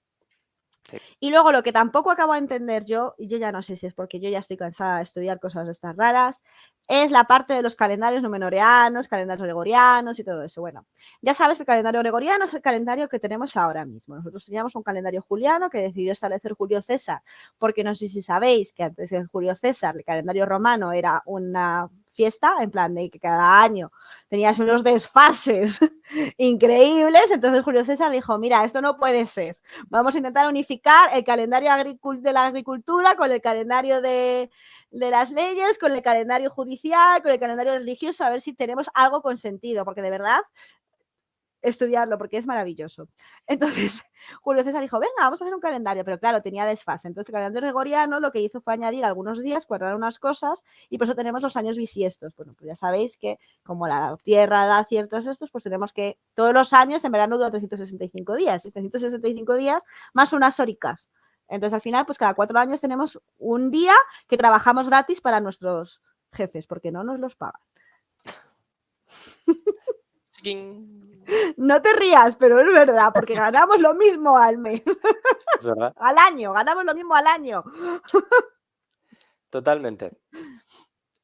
A: Sí.
B: Y luego lo que tampoco acabo de entender yo, y yo ya no sé si es porque yo ya estoy cansada de estudiar cosas de estas raras, es la parte de los calendarios numenoreanos, calendarios gregorianos y todo eso. Bueno, ya sabes que el calendario gregoriano es el calendario que tenemos ahora mismo. Nosotros teníamos un calendario juliano que decidió establecer Julio César, porque no sé si sabéis que antes de Julio César el calendario romano era una fiesta, en plan de que cada año tenías unos desfases increíbles. Entonces Julio César dijo, mira, esto no puede ser. Vamos a intentar unificar el calendario de la agricultura con el calendario de las leyes, con el calendario judicial, con el calendario religioso, a ver si tenemos algo con sentido, porque de verdad estudiarlo, porque es maravilloso. Entonces, Julio César dijo, venga, vamos a hacer un calendario, pero claro, tenía desfase. Entonces, el calendario gregoriano lo que hizo fue añadir algunos días, cuadrar unas cosas, y por eso tenemos los años bisiestos. Bueno, pues ya sabéis que como la Tierra da ciertos estos, pues tenemos que todos los años, en verano, dura 365 días, 365 días más unas hóricas. Entonces, al final, pues cada 4 años tenemos un día que trabajamos gratis para nuestros jefes, porque no nos los pagan.
A: Chiquín.
B: No te rías, pero es verdad, porque ganamos lo mismo al mes.
A: Es verdad.
B: Al año, ganamos lo mismo al año.
A: Totalmente.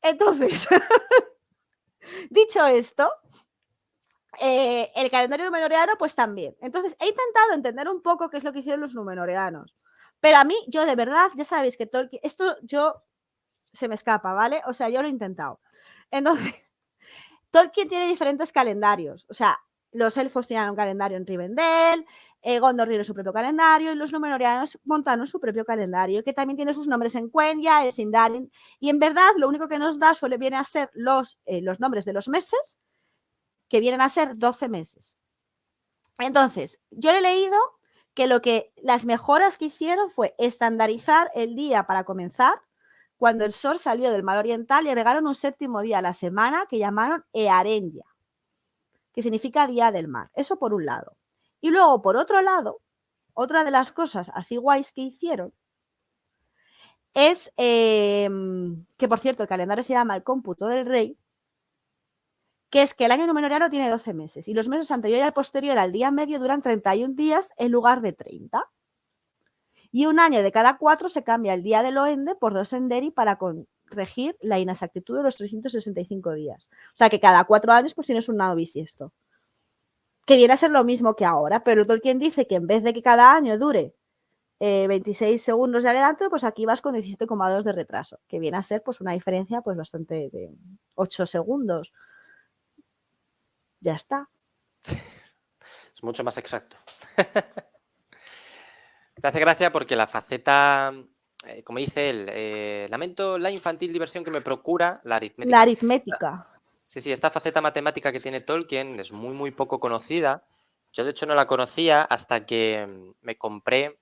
B: Entonces, dicho esto, el calendario numenoreano, pues también. Entonces, he intentado entender un poco qué es lo que hicieron los numenoreanos. Pero a mí, yo de verdad, ya sabéis que Tolkien, esto yo se me escapa, ¿vale? O sea, yo lo he intentado. Entonces, Tolkien tiene diferentes calendarios. O sea, los elfos tenían un calendario en Rivendell, Gondor tiene su propio calendario y los numenoreanos montaron su propio calendario, que también tiene sus nombres en Quenya, en Sindarin. Y en verdad, lo único que nos da viene a ser los nombres de los meses, que vienen a ser 12 meses. Entonces, yo he leído que las mejoras que hicieron fue estandarizar el día para comenzar, cuando el sol salió del mar oriental, y agregaron un 7º día a la semana que llamaron Earendia, que significa día del mar. Eso por un lado. Y luego, por otro lado, otra de las cosas así guays que hicieron es que, por cierto, el calendario se llama el cómputo del rey, que es que el año numenoreano tiene 12 meses y los meses anterior y al posterior al día medio duran 31 días en lugar de 30. Y un año de cada 4 se cambia el día del Oende por 2 Enderi para corregir la inexactitud de los 365 días. O sea que cada 4 años pues tienes un nado bisiesto. Que viene a ser lo mismo que ahora, pero Tolkien dice que en vez de que cada año dure 26 segundos de adelanto, pues aquí vas con 17,2 de retraso, que viene a ser pues una diferencia pues bastante de 8 segundos. Ya está.
A: Es mucho más exacto. Me hace gracia porque la faceta, como dice él, lamento la infantil diversión que me procura la aritmética.
B: La aritmética.
A: Sí, esta faceta matemática que tiene Tolkien es muy, muy poco conocida. Yo, de hecho, no la conocía hasta que me compré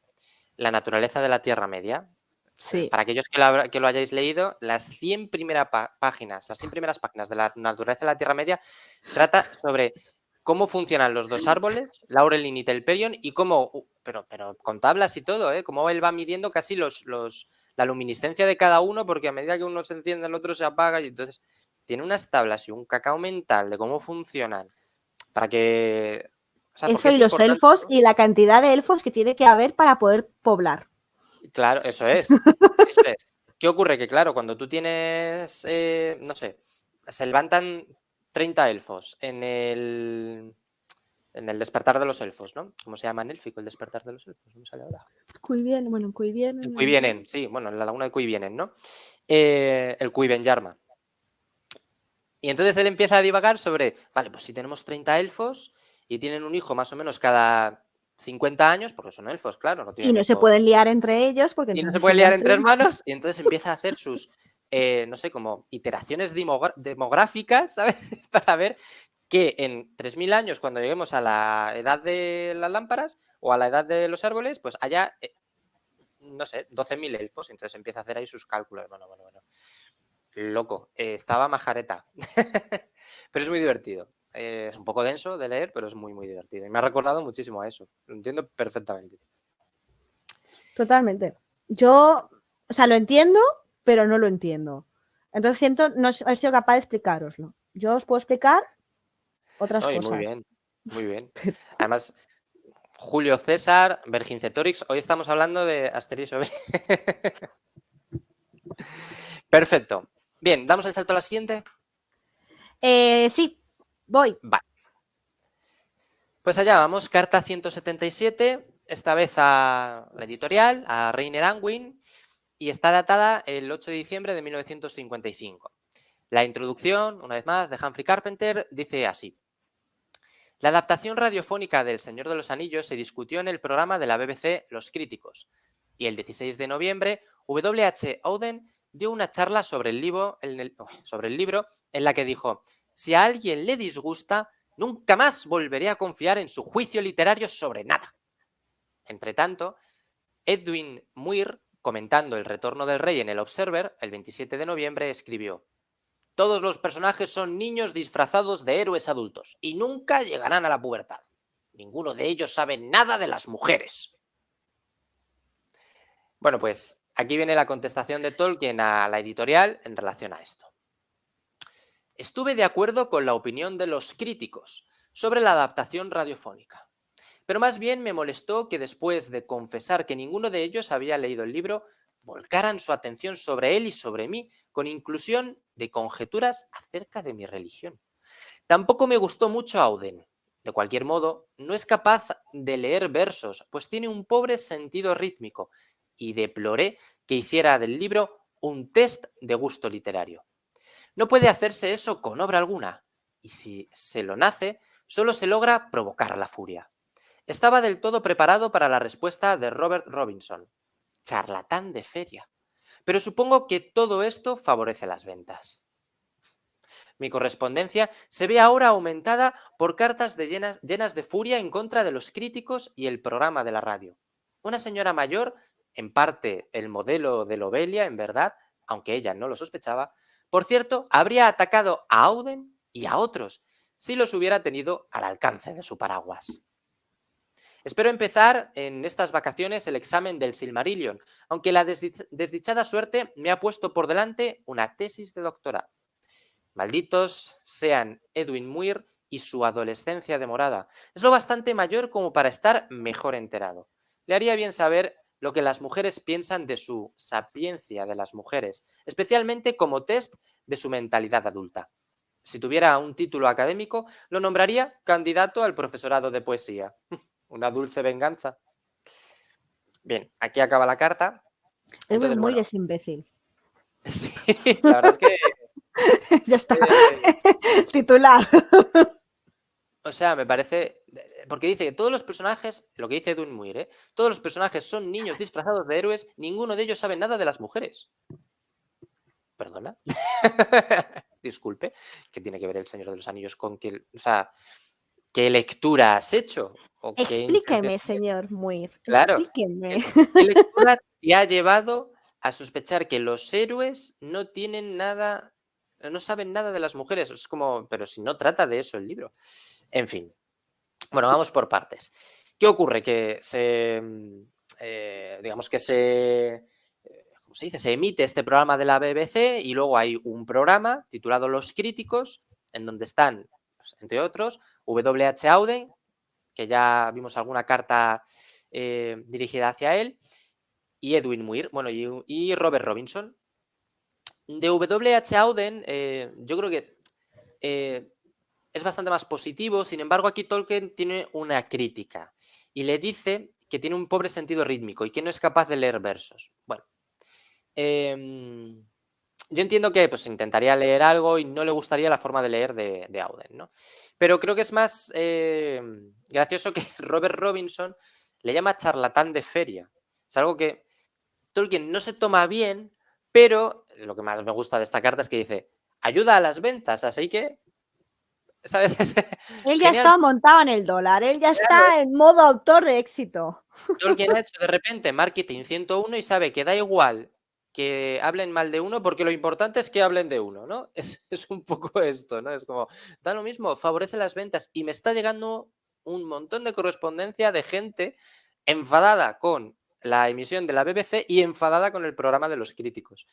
A: La naturaleza de la Tierra Media.
B: Sí.
A: Para aquellos que lo hayáis leído, las 100 primeras páginas de La naturaleza de la Tierra Media trata sobre cómo funcionan los dos árboles, Laurelin y Telperion, y cómo, pero con tablas y todo, cómo él va midiendo casi la luminiscencia de cada uno, porque a medida que uno se enciende, el otro se apaga, y entonces tiene unas tablas y un cacao mental de cómo funcionan, para que... O sea,
B: eso y los elfos, ¿no? Y la cantidad de elfos que tiene que haber para poder poblar.
A: Claro, eso es. Eso es. ¿Qué ocurre? Que claro, cuando tú tienes, no sé, se levantan 30 elfos en el despertar de los elfos, ¿no? ¿Cómo se llama en élfico el despertar de los elfos? No me sale ahora.
B: Cuivienen.
A: El Cuivienen, sí, bueno, en la laguna de Cuivienen, ¿no? El Cuiven-Yarma. Y entonces él empieza a divagar sobre, vale, pues si tenemos 30 elfos y tienen un hijo más o menos cada 50 años, porque son elfos, claro. No tienen
B: y no se pueden liar entre ellos. Porque
A: y no se pueden liar entre hermanos, y entonces empieza a hacer sus, no sé, como iteraciones demográficas, ¿sabes? Para ver que en 3.000 años, cuando lleguemos a la edad de las lámparas o a la edad de los árboles, pues haya, no sé, 12.000 elfos. Entonces empieza a hacer ahí sus cálculos. Bueno. Loco. Estaba majareta. Pero es muy divertido. Es un poco denso de leer, pero es muy, muy divertido. Y me ha recordado muchísimo a eso. Lo entiendo perfectamente.
B: Totalmente. Yo, o sea, lo entiendo, pero no lo entiendo. Entonces siento no he sido capaz de explicároslo. Yo os puedo explicar otras cosas.
A: Muy bien, muy bien. Además, Julio César, Vercingetorix. Hoy estamos hablando de Asterix Obelix. Perfecto. Bien, ¿damos el salto a la siguiente?
B: Sí, voy.
A: Vale. Pues allá vamos, carta 177, esta vez a la editorial, a Reiner Unwin, y está datada el 8 de diciembre de 1955. La introducción, una vez más, de Humphrey Carpenter, dice así. La adaptación radiofónica del Señor de los Anillos se discutió en el programa de la BBC Los Críticos, y el 16 de noviembre W.H. Auden dio una charla sobre el libro en la que dijo: si a alguien le disgusta, nunca más volveré a confiar en su juicio literario sobre nada. Entre tanto, Edwin Muir, comentando El retorno del rey en el Observer, el 27 de noviembre, escribió: todos los personajes son niños disfrazados de héroes adultos y nunca llegarán a la pubertad. Ninguno de ellos sabe nada de las mujeres. Bueno, pues aquí viene la contestación de Tolkien a la editorial en relación a esto. Estuve de acuerdo con la opinión de los críticos sobre la adaptación radiofónica, pero más bien me molestó que después de confesar que ninguno de ellos había leído el libro, volcaran su atención sobre él y sobre mí, con inclusión de conjeturas acerca de mi religión. Tampoco me gustó mucho Auden. De cualquier modo, no es capaz de leer versos, pues tiene un pobre sentido rítmico, y deploré que hiciera del libro un test de gusto literario. No puede hacerse eso con obra alguna, y si se lo nace, solo se logra provocar la furia. Estaba del todo preparado para la respuesta de Robert Robinson, charlatán de feria, pero supongo que todo esto favorece las ventas. Mi correspondencia se ve ahora aumentada por cartas llenas de furia en contra de los críticos y el programa de la radio. Una señora mayor, en parte el modelo de Lobelia, en verdad, aunque ella no lo sospechaba, por cierto, habría atacado a Auden y a otros si los hubiera tenido al alcance de su paraguas. Espero empezar en estas vacaciones el examen del Silmarillion, aunque la desdichada suerte me ha puesto por delante una tesis de doctorado. Malditos sean Edwin Muir y su adolescencia demorada. Es lo bastante mayor como para estar mejor enterado. Le haría bien saber lo que las mujeres piensan de su sapiencia de las mujeres, especialmente como test de su mentalidad adulta. Si tuviera un título académico, lo nombraría candidato al profesorado de poesía. Una dulce venganza. Bien, aquí acaba la carta.
B: Edwin
A: Entonces,
B: Muir
A: bueno,
B: es imbécil.
A: sí, la verdad es que
B: Ya está. Titular.
A: o sea, me parece. Porque dice que todos los personajes, lo que dice Edwin Muir, ¿eh? Todos los personajes son niños disfrazados de héroes, ninguno de ellos sabe nada de las mujeres. ¿Perdona? Disculpe, ¿qué tiene que ver el Señor de los Anillos con que. O sea, ¿qué lectura has hecho? ¿O qué
B: Explíqueme,
A: interpretación?
B: señor Muir.
A: Claro.
B: Explíqueme.
A: ¿Qué lectura te ha llevado a sospechar que los héroes no tienen nada, no saben nada de las mujeres? Es como, pero si no trata de eso el libro. En fin. Bueno, vamos por partes. ¿Qué ocurre? Que digamos que ¿cómo se dice? Se emite este programa de la BBC y luego hay un programa titulado Los Críticos, en donde están, pues, entre otros, W.H. Auden, que ya vimos alguna carta dirigida hacia él, y Edwin Muir, bueno, y Robert Robinson. De W.H. Auden, yo creo que es bastante más positivo, sin embargo aquí Tolkien tiene una crítica y le dice que tiene un pobre sentido rítmico y que no es capaz de leer versos. Bueno, yo entiendo que pues, intentaría leer algo y no le gustaría la forma de leer de Auden, ¿no? Pero creo que es más gracioso que Robert Robinson le llama charlatán de feria. Es algo que Tolkien no se toma bien, pero lo que más me gusta de esta carta es que dice, ayuda a las ventas, así que, ¿sabes?
B: Él ya
A: Genial.
B: está montado en el dólar. Él ya
A: Claro,
B: está en modo autor de éxito.
A: Tolkien ha hecho de repente marketing 101 y sabe que da igual que hablen mal de uno porque lo importante es que hablen de uno, ¿no? Es un poco esto, ¿no? Es como, da lo mismo, favorece las ventas y me está llegando un montón de correspondencia de gente enfadada con la emisión de la BBC y enfadada con el programa de los críticos.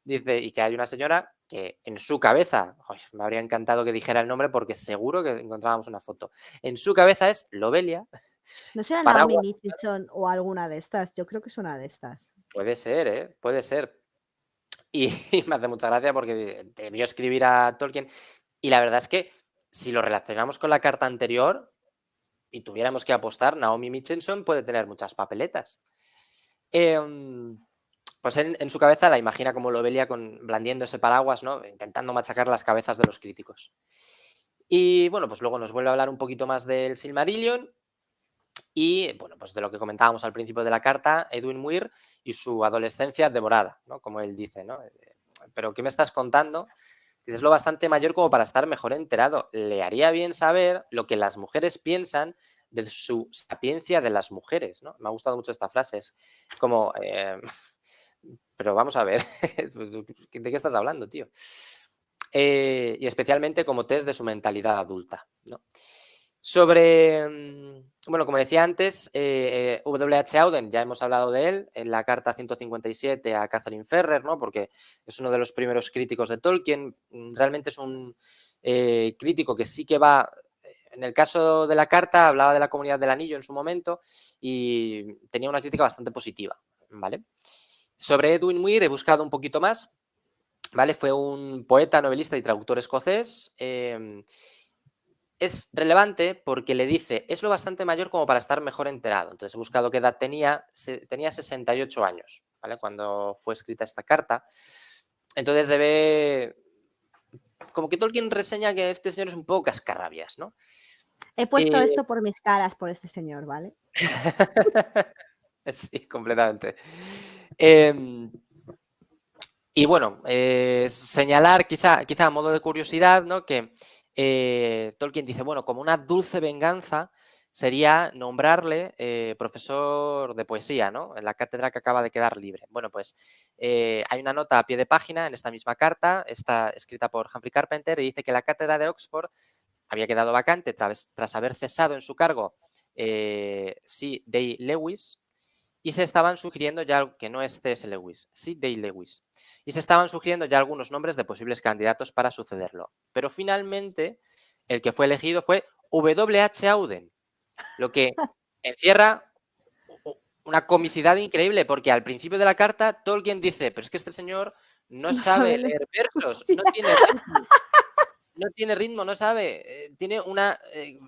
A: Dice, y que hay una señora que en su cabeza, me habría encantado que dijera el nombre porque seguro que encontrábamos una foto. En su cabeza es Lobelia,
B: ¿No será Naomi
A: paraguas.
B: Mitchell o alguna de estas? Yo creo que es una de estas.
A: Puede ser, ¿eh? Puede ser. Y, y me hace mucha gracia porque debió escribir a Tolkien. Y la verdad es que si lo relacionamos con la carta anterior y tuviéramos que apostar, Naomi Mitchelson puede tener muchas papeletas. Pues en su cabeza la imagina como Lobelia blandiendo ese paraguas, ¿no? Intentando machacar las cabezas de los críticos. Y bueno, pues luego nos vuelve a hablar un poquito más del Silmarillion y, bueno, pues de lo que comentábamos al principio de la carta, Edwin Muir y su adolescencia demorada, ¿no? Como él dice, ¿no? Pero ¿qué me estás contando? Dices lo bastante mayor como para estar mejor enterado. Le haría bien saber lo que las mujeres piensan de su sapiencia de las mujeres, ¿no? Me ha gustado mucho esta frase. Es como, pero vamos a ver, ¿de qué estás hablando, tío? Y especialmente como test de su mentalidad adulta, ¿no? Sobre Bueno, como decía antes, W.H. Auden, ya hemos hablado de él en la carta 157 a Catherine Ferrer, ¿no? Porque es uno de los primeros críticos de Tolkien. Realmente es un crítico que sí que va, en el caso de la carta, hablaba de la Comunidad del Anillo en su momento y tenía una crítica bastante positiva, ¿vale? Sobre Edwin Muir he buscado un poquito más, ¿vale? Fue un poeta, novelista y traductor escocés. Es relevante porque le dice, es lo bastante mayor como para estar mejor enterado. Entonces he buscado qué edad tenía, tenía 68 años, ¿vale? Cuando fue escrita esta carta. Entonces debe... Como que Tolkien reseña que este señor es un poco cascarrabias, ¿no?
B: He puesto esto por mis caras, por este señor, ¿vale?
A: Sí, completamente. Y bueno, señalar quizá a modo de curiosidad, ¿no? Que Tolkien dice, bueno, como una dulce venganza sería nombrarle profesor de poesía, ¿no? En la cátedra que acaba de quedar libre. Bueno, pues hay una nota a pie de página en esta misma carta, está escrita por Humphrey Carpenter, y dice que la cátedra de Oxford había quedado vacante tras haber cesado en su cargo C. Day Lewis, y se estaban sugiriendo ya, que no es C.S. Lewis, C. Day Lewis, y se estaban sugiriendo ya algunos nombres de posibles candidatos para sucederlo. Pero finalmente el que fue elegido fue W.H. Auden, lo que encierra una comicidad increíble, porque al principio de la carta Tolkien dice, pero es que este señor no
B: No
A: sabe
B: sabe leer.
A: leer versos,
B: Hostia.
A: no tiene ritmo, no sabe, tiene una,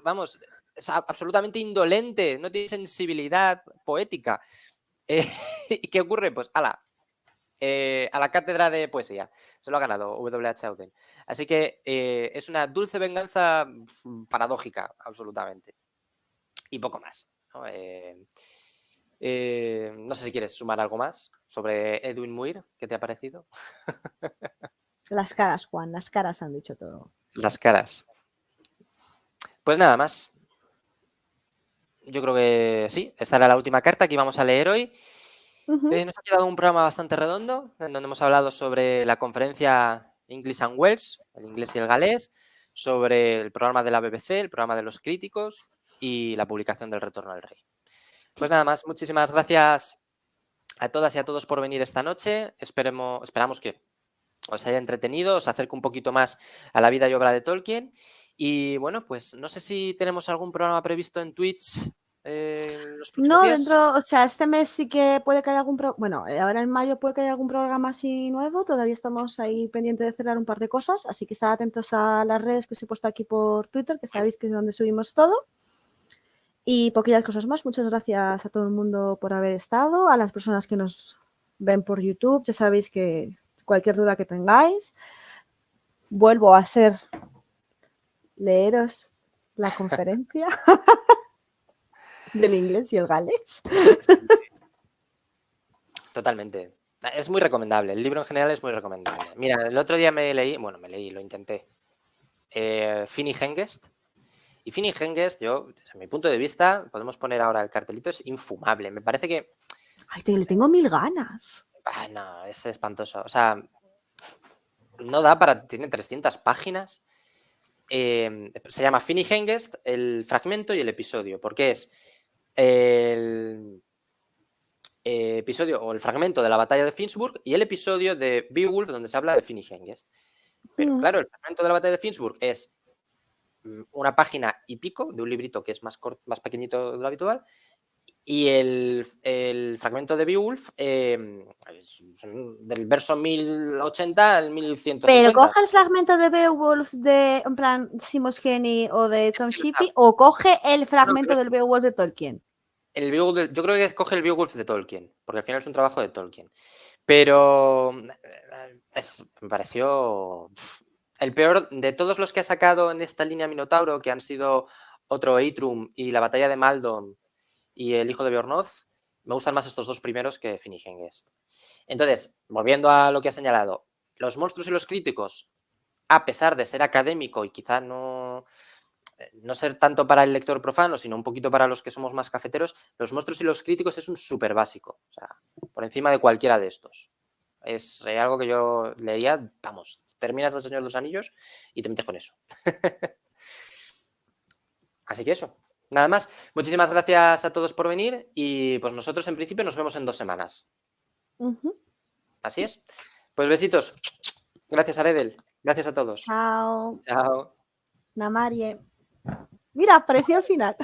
A: vamos, es absolutamente indolente, no tiene sensibilidad poética. ¿Y qué ocurre? Pues a la cátedra de poesía. Se lo ha ganado W.H. Auden. Así que es una dulce venganza paradójica, absolutamente. Y poco más, ¿no? No sé si quieres sumar algo más sobre Edwin Muir. ¿Qué te ha parecido?
B: Las caras, Juan, las caras han dicho todo.
A: Las caras. Pues nada más. Yo creo que sí, esta era la última carta que íbamos a leer hoy. Nos ha quedado un programa bastante redondo, en donde hemos hablado sobre la conferencia English and Wales, el inglés y el galés, sobre el programa de la BBC, el programa de los críticos y la publicación del Retorno al Rey. Pues nada más, muchísimas gracias a todas y a todos por venir esta noche. Esperamos que os haya entretenido, os acerque un poquito más a la vida y obra de Tolkien. Y bueno, pues no sé si tenemos algún programa previsto en Twitch en los próximos
B: No,
A: días.
B: o sea, este mes sí que puede que haya bueno, ahora en mayo puede que haya algún programa así nuevo, todavía estamos ahí pendientes de cerrar un par de cosas, así que estad atentos a las redes que os he puesto aquí por Twitter, que sabéis que es donde subimos todo. Y poquillas cosas más. Muchas gracias a todo el mundo por haber estado, a las personas que nos ven por YouTube. Ya sabéis que cualquier duda que tengáis, vuelvo a leeros la conferencia del inglés y el galés.
A: Sí. Totalmente. Es muy recomendable. El libro en general es muy recomendable. Mira, el otro día lo intenté. Finny Hengest. Y Finny Hengest, yo, desde mi punto de vista, podemos poner ahora el cartelito, es infumable. Me parece que...
B: Ay, le tengo mil ganas.
A: No, es espantoso. O sea, no da para... Tiene 300 páginas. Se llama Finny Hengest, el fragmento y el episodio, porque es el episodio o el fragmento de la batalla de Finnsburg y el episodio de Beowulf donde se habla de Finny Hengest. Pero claro, el fragmento de la batalla de Finnsburg es una página y pico de un librito que es más pequeñito de lo habitual, y el fragmento de Beowulf del verso 1080 al 1150.
B: Pero coge el fragmento de Beowulf de, en plan, Seamus Heaney o de Tom Shippey, o coge el fragmento del Beowulf de Tolkien.
A: Yo creo que escoge el Beowulf de Tolkien, porque al final es un trabajo de Tolkien. Pero me pareció el peor de todos los que ha sacado en esta línea Minotauro, que han sido otro Eitrum y la batalla de Maldon y el hijo de Beornoth. Me gustan más estos dos primeros que Finny Hengest. Entonces, volviendo a lo que ha señalado, los monstruos y los críticos, a pesar de ser académico y quizá no ser tanto para el lector profano, sino un poquito para los que somos más cafeteros, los monstruos y los críticos es un súper básico, o sea, por encima de cualquiera de estos. Es algo que yo leía, vamos, terminas El Señor de los Anillos y te metes con eso. Así que eso. Nada más. Muchísimas gracias a todos por venir y pues nosotros en principio nos vemos en 2 semanas. Así es. Pues besitos. Gracias, Aredel. Gracias a todos.
B: Chao.
A: Chao.
B: Namarie. Mira, apareció al final.